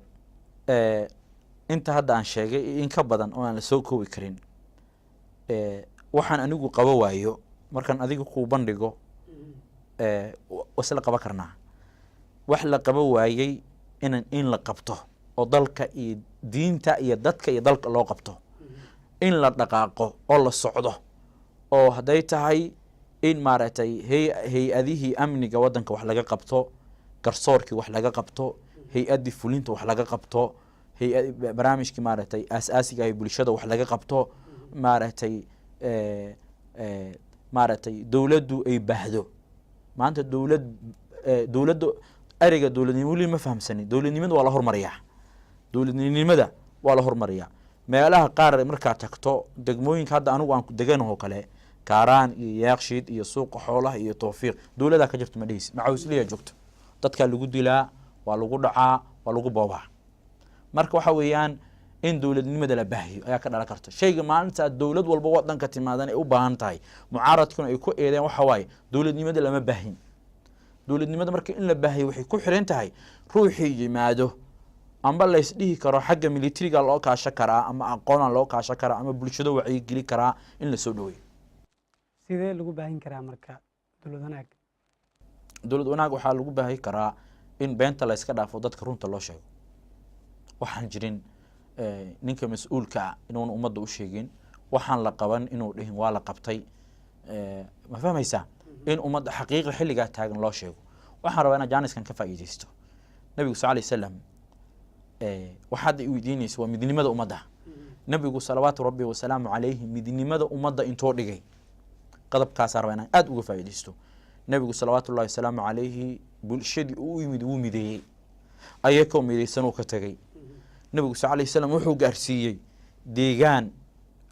inta hadda aan sheegay in ka badan oo aan la soo koobi karin. waxaan anigu qabo waayo markaan adiga kuu bandhigo wasla qaban karnaa. wax la qabo waayey in la qabto oo dalka iyo diinta iyo dadka iyo dalka loo qabto, in la dhaqaaqo oo la socdo. oo hadday tahay in maaragtay hay-adihii amniga wadanka wax laga qabto, garsoorkii wax laga qabto, hay-addii fulinta wax laga qabto, barnaamijkii maaragtay aas-aasiga ay bulshada wax laga qabto maaragtay maaragtay dowladdu ay baahdo maanta dowladda ereyga dowladnimo weli ma fahamsanin dowladnimada waa la hormariyaa dowladnimada waa la hormariyaa meelaha qaar markaad tagto degmooyinka hadda anigu aan deganahoo kale kaaraan iyo yaaqshiid iyo suuqa xoolaha iyo tawfiiq dowladaa ka jirto ma dhehis macawisliyaa joogto dadkaa lagu dilaa waa lagu dhacaa waa lagu boobaa marka waxa weeyaan in dowladnimada la baahiyo ayaa ka dhalan karta shayga maalinta dowlad walba wadanka timaadan ay u baahan tahay mucaaradkuna ay ku eedeen waxa waaye dowladnimada lama baahin dowladnimada marka in la baahiyo waxay ku xiran tahay ruuxii yimaado amba laysdhihi karo xagga militariga loo kaasho karaa ama aqoona loo kaasho karaa ama bulshada wacyigeli karaa in lasoo dhaweeyo sidee lagu baahin karaa marka dowlad wanaag dowlad wanaag waxaa lagu baahi karaa in beenta la iska dhaafo dadka runta loo sheego waxaan jirin ninka mas-uulka ah inuuna ummadda u sheegin waxaan la qaban inuu dhihin waa la qabtay ma fahmaysaa in ummadda xaqiiqa xilligaa taagan loo sheego waxaan rabaa inaan jaaniskan ka faa'iidaysto nabigu sal alay wasalam waxaad i weydiinaysa waa midnimada ummadda nabigu salawaatu rabbi wasalaamu calayhi midnimada ummadda intoo dhigay qodobkaasaa rabaa inaan aada uga faa'iidaysto nabigu salawaatu ullahi wasalaamu calayhi bulshadii u yimid wuu mideeyey ayakoo midaysan uu ka tegey nabigu sal alay wasalam wuxuu gaarsiiyey deegaan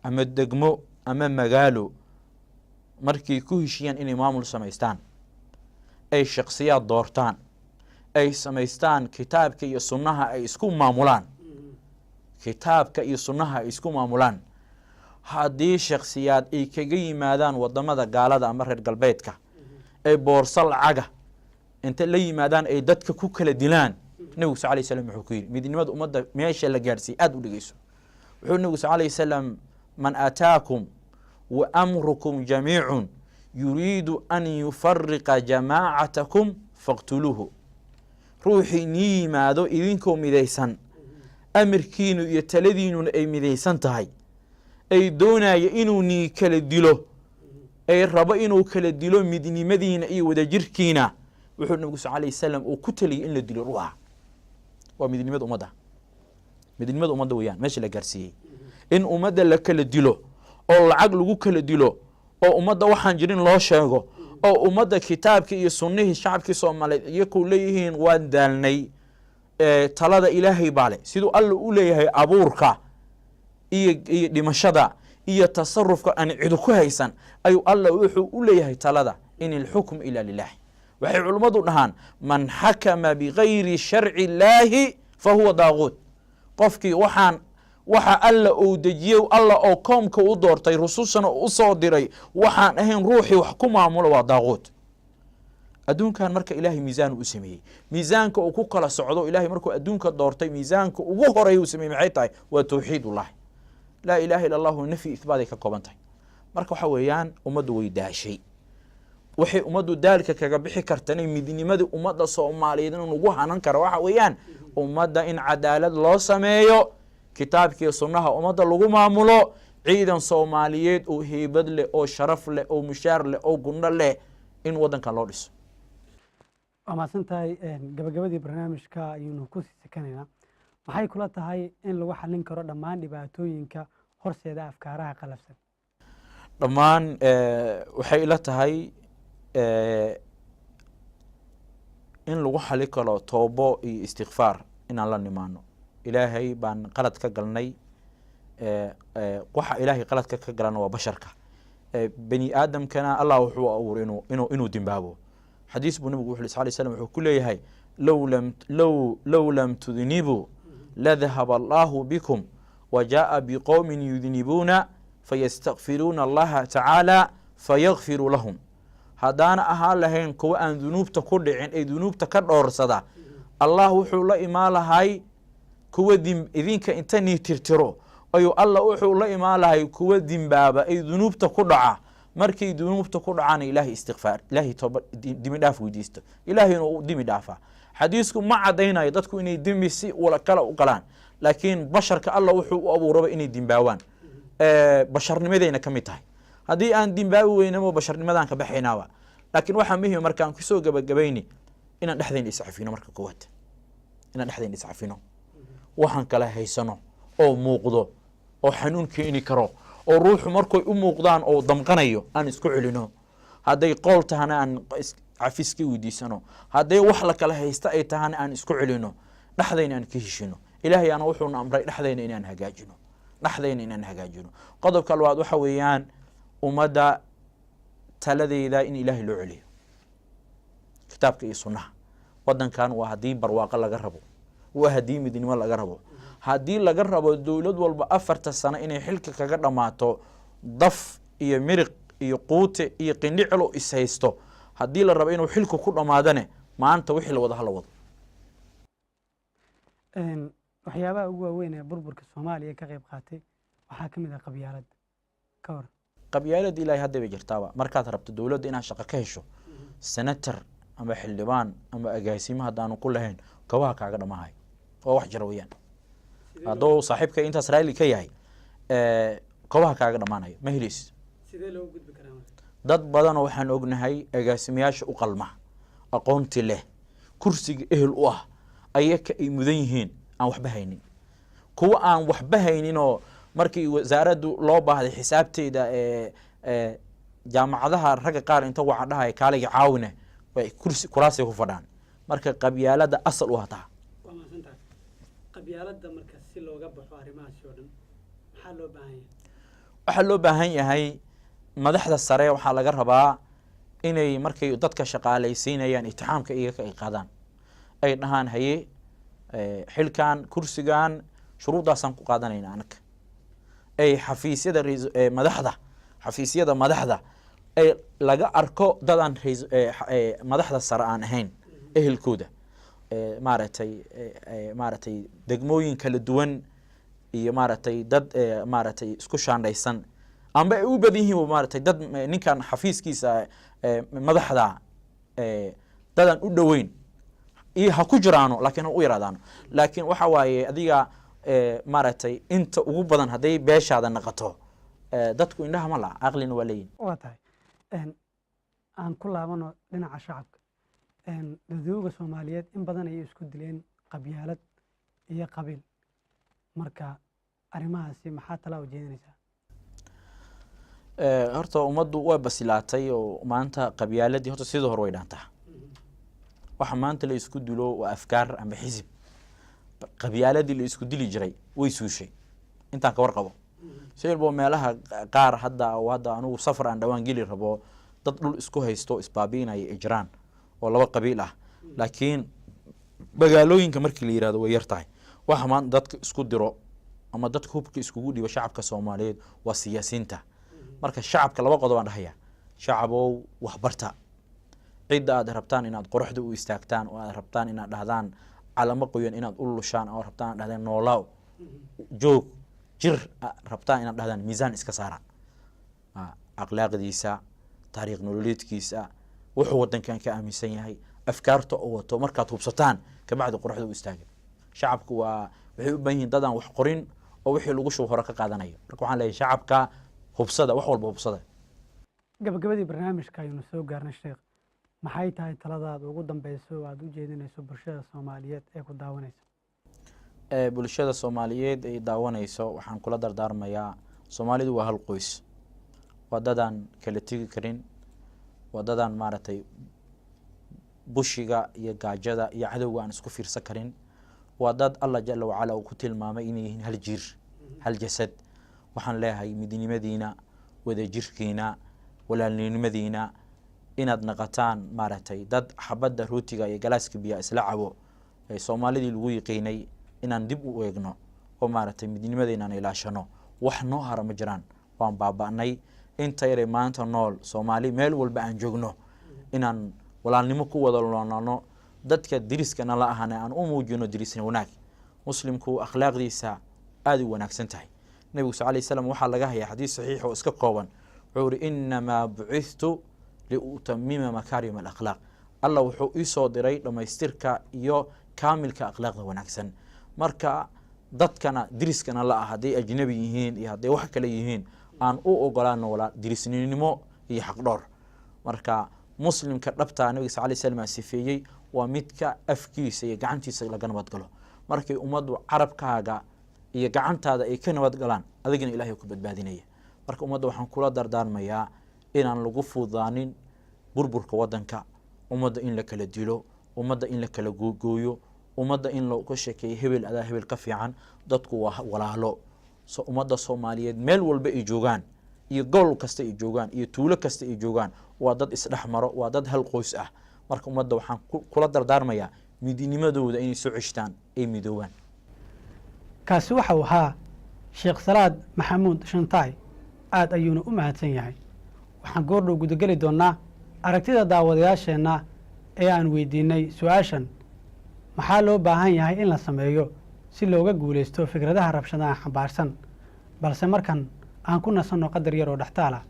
ama degmo ama magaalo markay ku heshiyaan inay maamul samaystaan ay shaksiyaad doortaan ay samaystaan kitaabka iyo sunnaha ay isku maamulaan kitaabka iyo sunnaha ay isku maamulaan haddii shaksiyaad ay kaga yimaadaan wadamada gaalada ama reer galbeedka ay boorso lacaga inta la yimaadaan ay dadka ku kala dilaan nabigu sal alay slam wuxuu ku yidhi midnimada ummadda meesha la gaarsiiyey aada u dhegeyso wuxuu nabigu sal alay wasalam man aataakum wa amrukum jamiicun yuriidu an yufariqa jamaacatakum faqtuluuhu ruuxii nii yimaado idinkoo midaysan amarkiinu iyo taladiinuna ay midaysan tahay ay doonaya inuu nii kala dilo ay rabo inuu kala dilo midnimadiina iyo wadajirkiina wuxuu nabigu sal alay wasalam uu ku taliyay in la dilo ruuxa waa midnimada ummadda midnimada ummadda weeyaan meesha la gaarsiiyey in ummadda la kala dilo oo lacag lagu kala dilo oo ummadda waxaan jirin loo sheego oo ummadda kitaabka iyo sunnihii shacabkii soomaaliyeed iyakuu leeyihiin waan daalnay talada ilaahay baa le siduu alla u leeyahay abuurka iyo dhimashada iyo tasarufka aan cidu ku haysan ayuu alla wuxuu u leeyahay talada in ilxukm ila lilahi waxay culummadu dhahaan man xakama bigayri sharci illaahi fa huwa daaquud qofkii waxa alla uu dejiyey alla oo koomka u doortay rusushana u soo diray waxaan ahayn ruuxii wax ku maamulo waa daaquud adduunkan marka ilaahay miisaan u sameeyey miisaanka uu ku kala socdo ilaahay markuu adduunka doortay miisaanka ugu horeeya uu sameeyey maxay tahay waa tawxiidullahi laa ilaha illa allahu nafyi ihbaaday ka kooban tahay marka waxa weeyaan ummaddu way daashay waxay ummaddu daalka kaga bixi kartana midnimadii ummadda soomaaliyeed in ugu hanan karo waxa weeyaan ummadda in cadaalad loo sameeyo kitaabkiiyo sunnaha ummadda lagu maamulo ciidan soomaaliyeed oo heybad leh oo sharaf leh oo mushaar leh oo gundho leh in waddankan loo dhiso waa mahadsan tahay gabagabadii barnaamijka ayaynu ku sii sekanaynaa maxay kula tahay in lagu xallin karo dhammaan dhibaatooyinka horseeda afkaaraha qalafsan dhammaan waxay ila tahay in lagu xali karo toobo iyo istikfaar inaan la nimaano ilaahay baan qalad ka galnay waxa ilaahay qaladka ka galana waa basharka bani aadamkana allah wuxuu abuuray inuu dimbaabo xadiis buu nabigu wuxuu sal slam wuxuu ku leeyahay low lam tudnibuu ladahaba allahu bikum wajaءa biqowmin yudnibuuna fayastakfiruuna allaha tacaala fayakfiru lahum haddaana ahaan lahayn kuwa aan dunuubta ku dhicin ee dunuubta ka dhoorsada allah wuxuu la imaan lahay kuwa idinka inta nii tirtiro ayuu alla wuxuu la imaan lahay kuwa dimbaaba ay dunuubta ku dhaca markay dunuubta ku dhacaan ilaahay istikfaar ilaahay tooba dimi dhaaf weydiisto ilaahay inuu dimi dhaafa xadiisku ma cadaynayo dadku inay dimi si wala kala u galaan laakiin basharka alla wuxuu u abuuraba inay dimbaawaan basharnimadayna ka mid tahay haddii aan dimbaawi weynamo basharnimadaan ka baxaynaaba laakiin waxaa muhima markaan kusoo gabagabayni inaan dhexdayna iscafino marka koowaad inaan dhexdayna iscafino waxaan kala haysano oo muuqdo oo xanuun keeni karo oo ruuxu markay u muuqdaan oo damqanayo aan isku celino hadday qool tahana aan cafiska weydiisano hadday wax la kala haysta ay tahana aan isku celino dhexdayna aan ka heshino ilaahay ana wuxuuna amray dhexdayna inaan hagaajino qodobka labaad waxa weeyaan ummadda taladeeda in ilaahay loo celiyo kitaabka iyo sunnaha wadankan waa haddii barwaaqo laga rabo waa haddii midnimo laga rabo haddii laga rabo dowlad walba 4 sano inay xilka kaga dhammaato daf iyo miriq iyo quute iyo qindhicilo is haysto haddii la rabo inuu xilku ku dhammaadane maanta wixii la wada hala wado waxyaabaha ugu waaweyn ee burburka Soomaaliya ka qayb qaatay waxaa ka mid ah qabyaaladda ka hor qabyaalada ilaahay hadda bay jirtaaba markaad rabto dowladda inaad shaqo ka hesho senator ama xildhibaan ama agaasimo haddaanu ku lahayn kabaha kaaga dhamaahay oo wax jira weeyaan hadduu saaxiibka intaas raali ka yahay kabaha kaaga dhamaanayo ma helaysid sidee loo gudbi karaa dad badan waxaan ognahay agaasimayaasha u qalma aqoonti leh kursiga ehel u ah ayaka ay mudan yihiin aan waxba haynin kuwa aan waxba haynin oo markii wasaaraddu loo baahday xisaabteeda jaamacadaha ragga qaar inta waxa dhahay kaaliga caawine way kuraasi ku fadhaan marka qabyaalada asal u hataa waa maasantahay qabyaalada marka si looga baxo arrimahaas oo dhan maxaa loo baahan yahay madaxda sare waxaa laga rabaa inay markay dadka shaqaalaysiinayaan itixaamka iyaga ay qaadaan ay dhahaan haye xilkan kursigan shuruudaasaan ku qaadanayna anaka ay xafiisyada madaxda ay laga arko dadaan madaxda sare aan ahayn ehelkooda maaragtay degmooyin kala duwan iyo maaragtay dad maaragtay isku shaandhaysan amba ay u badan yihiin maaragtay dad ninkan xafiiskiisa madaxda dadaan u dhoweyn iyo ha ku jiraano laakiin ha u yaraadaano laakiin waxa waaye adiga maaragtay inta ugu badan hadday beeshaada naqato dadku indhaha ma laha aqlina waa leeyihin waa tahay aan ku laabano dhinaca shacabka dadweynaha Soomaaliyeed in badan ay isku dileen qabyaalad iyo qabiil marka arrimahaasi maxaa tala u jeedinaysaa horta ummaddu way basilaatay oo maanta qabyaaladii horta sidoo hore way dhaantaa waxa maanta la isku dilo waa afkaar ama xisib qabyaaladii la isku dili jiray way suushay intaan ka warqabo sheelbo meelaha qaar hadda anigu safar aan dhawaan geli rabo dad dhul isku haysto isbaabiinaya ijraan oo laba qabiil ah laakiin magaalooyinka markii la yiraahdo way yartahay waxa maanta dadka isku diro ama dadka hubka iskugu dhibo shacabka Soomaaliyeed waa siyaasiyiinta marka shacabka laba qodob aan dhahayaa shacabow wax barta cid aad rabtaan inaad quruxda u istaagtaan oo aad rabtaan inaad dhahdaan calamo qoyan inaad u lushaan oo rabtaan inaad dhahdaan noolaaw joog jir rabtaan inaad dhahdaan miisaan iska saara akhlaaqdiisa taariikh nololeedkiisa wuxuu wadankan ka aaminsan yahay afkaarta oo wato markaad hubsataan kabacdi quruxda u istaaga shacabku waa waxay u baahan yihiin dadaan wax qorin oo wixii lagu shubo hore ka qaadanayo marka waxaan leeyahay shacabka hubsada wax walba hubsada gabagabadii barnaamijka aynu soo gaarnay sheekh maxay tahay taladaada ugu dambeyso oo aad u jeedinayso bulshada Soomaaliyeed ee ku daawanaysa bulshada Soomaaliyeed ee daawanayso waxaan kula dardaarmayaa Soomaalidu waa hal qoys wadadan kala tigi karin wadadan maaragtay bushiga iyo gaajada iyo cadowga aan isku fiirsan karin wadad Allah jalla wa ala uu ku tilmaamay inay yihiin hal jir hal jasad waxaan leeyahay midnimadiina wada jirkiina walaalnimadiina inaad naqataan maaragtay dad xabadda rootiga iyo galaaska biyo isla cabo ee Soomaalidii lagu yiqiinay inaan dib u eegno oo maaragtay midnimadeena aan ilaashano wax noo hara ma jiraan waan baaba'nay inta yare maanta nool Soomaali meel walba aan joogno inaan walaalnimo ku wada noolno dadka diriskana la ahana aan u muujino dirisna wanaag muslimku akhlaaqdiisa aad u wanaagsan tahay nabiga sallallahu alayhi wasallam waxa laga hayaa xadiis saxiix oo iska kooban wuxuu yiri inma bu'ithtu liutammima makarim al-akhlaq Allah wuxuu ii soo diray dhamaystirka iyo kaamilka akhlaaqda wanaagsan marka dadkana diriskana la ah haday ajnabi yihiin iyo haday wax kale yihiin aan u ogolaano wala dirisnimo iyo xaq dhor marka muslimka dhabta nabiga sallallahu alayhi wasallam sifeeyay waa midka afkiisa iyo gacantiisa laga nabad galo markay ummaddu carabkaaga iyo gacantaada ay ka nabad galaan adigana ilaahay ku badbaadinaya. marka ummadda waxaan kula dardaarmayaa inaan lagu fududaanin burburka wadanka, ummadda in la kala dilo, ummadda in la kala gooyo, ummadda in looga sheekeeyo hebel adaa hebel ka fiican. dadku waa walaalo. ummadda Soomaaliyeed meel walba ay joogaan iyo gobol kasta ay joogaan iyo tuulo kasta ay joogaan waa dad isdhex maro, waa dad hal qoys ah. marka ummadda waxaan kula dardaarmayaa midnimadooda inay soo ceshtaan ay midoobaan. kaasi waxa uu ahaa Sheekh Salaad Maxamuud Shantaay, aad ayuuna u mahadsan yahay. waxaan goordhow gudageli doonaa aragtida daawadayaasheenna ee aan weydiinay su-aashan: maxaa loo baahan yahay in la sameeyo si looga guulaysto fikradaha rabshadaha xambaarsan? balse markan aan ku nasanno qadar yar oo dhextaala.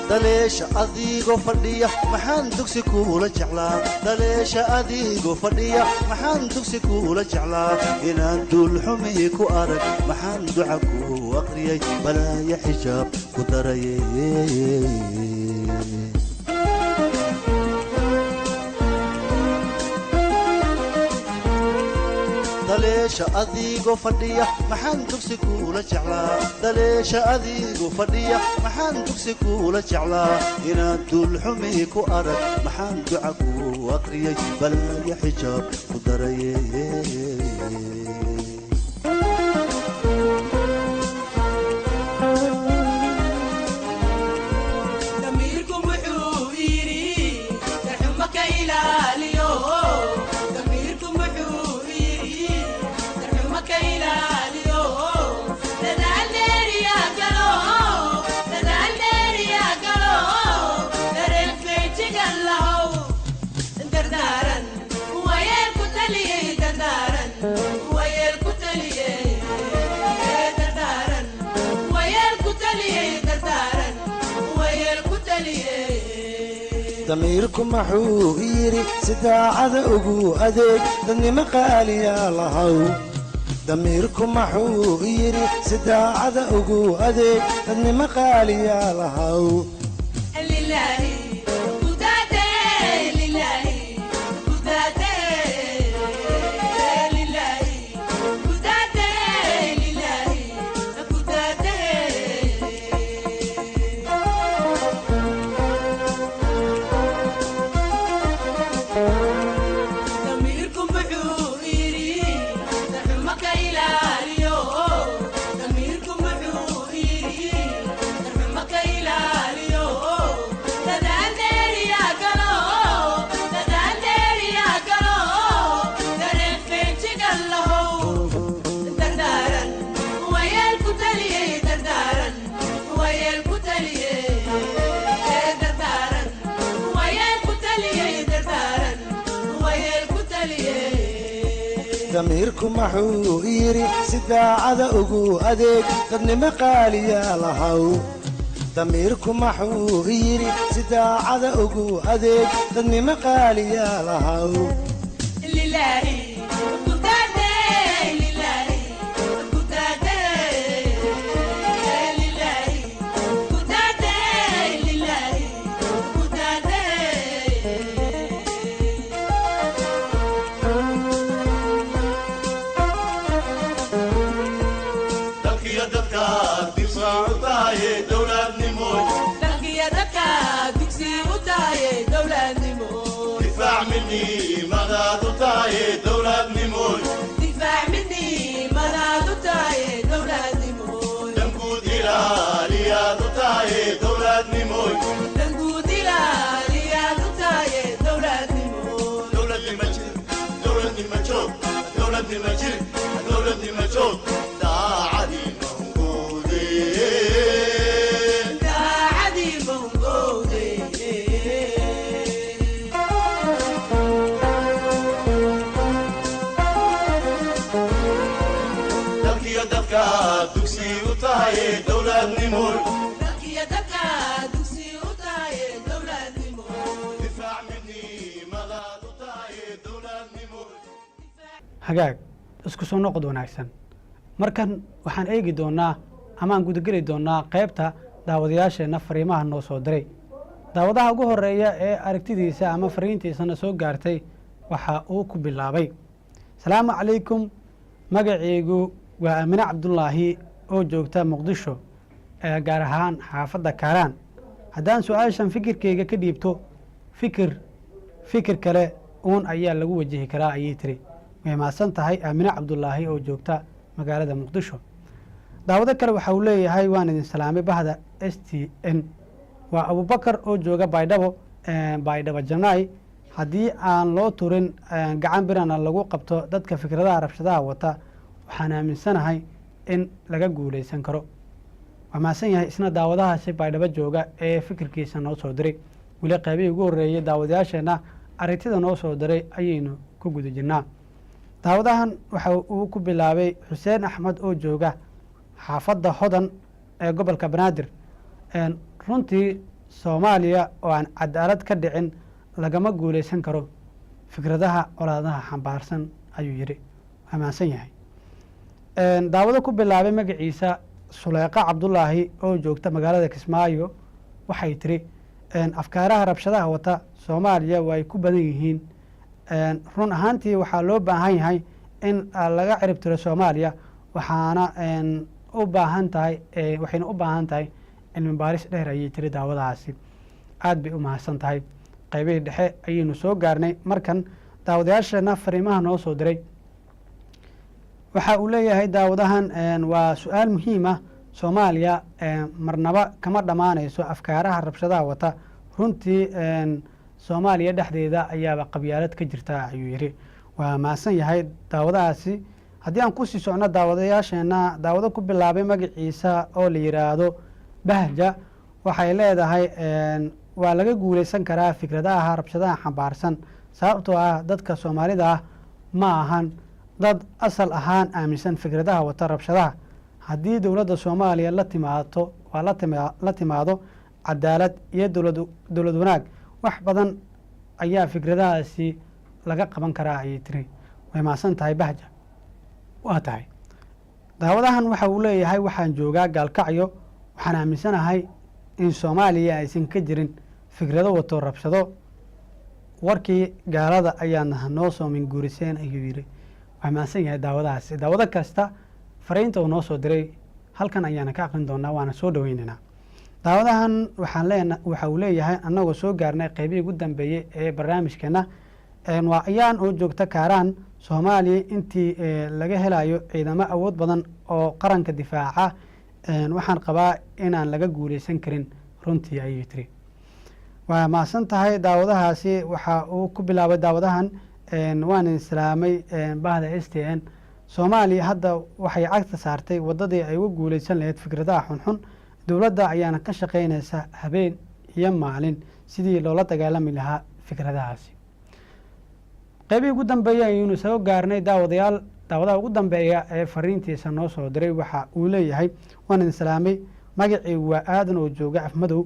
daleesha adigoo fadhiya maxaan dugsi kuula jeclaa daleesha adigoo fadhiya maxaan dugsi kuula jeclaa inaan duul xumi ku arag maxaan duca ku aqriyay balaaya xijaab ku daraye daleesha adigoo fadhiya maxaan dugsi kuula jeclaa daleesha adigoo fadhiya maxaan dugsi kuula jeclaa inaan duul xumi ku arag maxaan duca ku aqriyay balaaya xijaab ku daraye damiirku maxuu yiri sidaacada ugu adeeg dadnimo qaaliya lahaw damiirku maxuu yiri sidaacada ugu adeeg dadnimo qaaliya lahaw damiirku maxuu yiri sidaacada ugu adeeg dadnimo qaaliya lahaw damiirku maxuu yiri sidaacada ugu adeeg dadnimo qaaliya lahaw دفاع مني ماذا تطاي دولة tahay dowladnimo hagaag isku soo noqod wanaagsan markan waxaan eegi doonaa ama aan gudageli doonaa qaybta daawadayaasheenna fariimaha noo soo diray daawadaha ugu horeeya ee aragtidiisa ama fariintiisana soo gaartay waxa uu ku bilaabay asalaamu calaykum magaceygu waa aamine cabdulaahi oo joogta muqdisho ee gaar ahaan xaafadda kaaraan haddaan su-aashan fikirkeyga ka dhiibto fikir kale uun ayaa lagu wajihi karaa ayay tiri way mahadsan tahay aamine cabdulaahi oo joogta magaalada muqdisho daawado kale waxa uu leeyahay waan idin salaamay bahda s t n waa abubakar oo jooga baydhabo janaay haddii aan loo turin gacan birana lagu qabto dadka fikradaha rabshadaha wata waxaan aaminsanahay in laga guulaysan karo waa mahadsan yahay isna daawadahaasi baydhabo jooga ee fikirkiisa noo soo diray weli qaybihii ugu horreeyey daawadayaasheenna aragtida noo soo diray ayaynu ku guda jirnaa daawadahan waxa uu ku bilaabay xuseen axmed oo jooga xaafadda hodan ee gobolka banaadir runtii soomaaliya oo aan cadaalad ka dhicin lagama guulaysan karo fikradaha colaadaha xambaarsan ayuu yidhi waa mahadsan yahay daawado ku bilaabay magaciisa suleyqa cabdulaahi oo joogta magaalada kismaayo waxay tiri afkaaraha rabshadaha wata soomaaliya way ku badan yihiin run ahaantii waxaa loo baahan yahay in laga cirib tiro soomaaliya waxayna u baahan tahay cilmi baaris dheer ayay tiri daawadahaasi aad bay u mahadsan tahay qaybihii dhexe ayaynu soo gaarnay markan daawadayaasheena fariimaha noo soo diray waxa uu leeyahay daawadahan waa su-aal muhiim ah soomaaliya marnaba kama dhammaanayso afkaaraha rabshadaha wata runtii soomaaliya dhexdeeda ayaaba qabyaalad ka jirta ayuu yidhi waa mahadsan yahay daawadahaasi haddii aan kusii socno daawadayaasheena daawado ku bilaabay magaciisa oo la yidhaahdo bahja waxay leedahay waa laga guulaysan karaa fikradaha rabshadaha xambaarsan sababtoo ah dadka soomaalida ah ma ahan dad asal ahaan aaminsan fikradaha wata rabshadaha haddii dowladda soomaaliya la timaado cadaalad iyo dowlad wanaag wax badan ayaa fikradahaasi laga qaban karaa ayay tiri way mahadsan tahay bahja waa tahay daawadahan waxa uu leeyahay waxaan joogaa gaalkacyo waxaan aaminsanahay in soomaaliya aysan ka jirin fikrado wato rabshado warkii gaalada ayaadna noo soo minguuriseen ayuu yidhi waa mahadsan yahay daawadahaasi daawado kasta fariinta uu noo soo diray halkan ayaana ka aqrin doonaa waana soo dhoweynaynaa daawadahan waxa uu leeyahay annagoo soo gaarnay qaybihii ugu dambeeyey ee barnaamijkeena waa ayaan oo joogta kaaraan soomaaliya intii laga helayo ciidamo awood badan oo qaranka difaaca waxaan qabaa inaan laga guulaysan karin runtii ayay tiri waa mahadsan tahay daawadahaasi waxa uu ku bilaabay daawadahan waan islaamay bahda s t n soomaaliya hadda waxay cagta saartay wadadii ay uga guulaysan lahayd fikradaha xunxun dowladda ayaana ka shaqaynaysa habeen iyo maalin sidii loola dagaalami lahaa fikradahaasi qaybihii ugu dambeeyey ayaynu soo gaarnay daawadaha ugu dambeeya ee fariintiisa noo soo diray waxa uu leeyahay waan idin salaamay magacii waa aadan oo jooga afmadow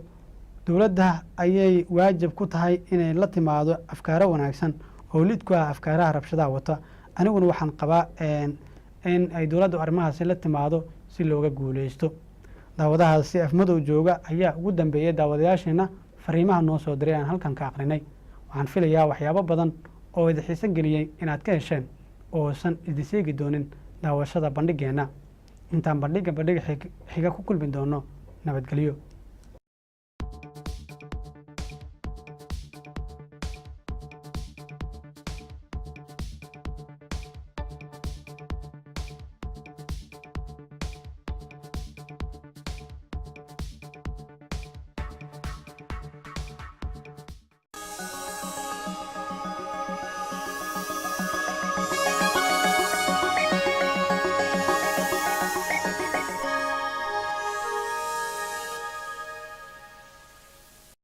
dowladda ayay waajib ku tahay inay la timaado afkaaro wanaagsan oo lid ku ah afkaaraha rabshadaha wata aniguna waxaan qabaa in ay dowladdu arrimahaasi la timaado si looga guulaysto daawadahaasi afmadow jooga ayaa ugu dambeeyey daawadayaasheena fariimaha noo soo diray aan halkan ka aqrinay waxaan filayaa waxyaabo badan oo idi xiiso geliyey inaad ka hesheen oosan idin seegi doonin daawashada bandhigeenna intaan bandhiga xiga ku kulmi doono nabadgelyo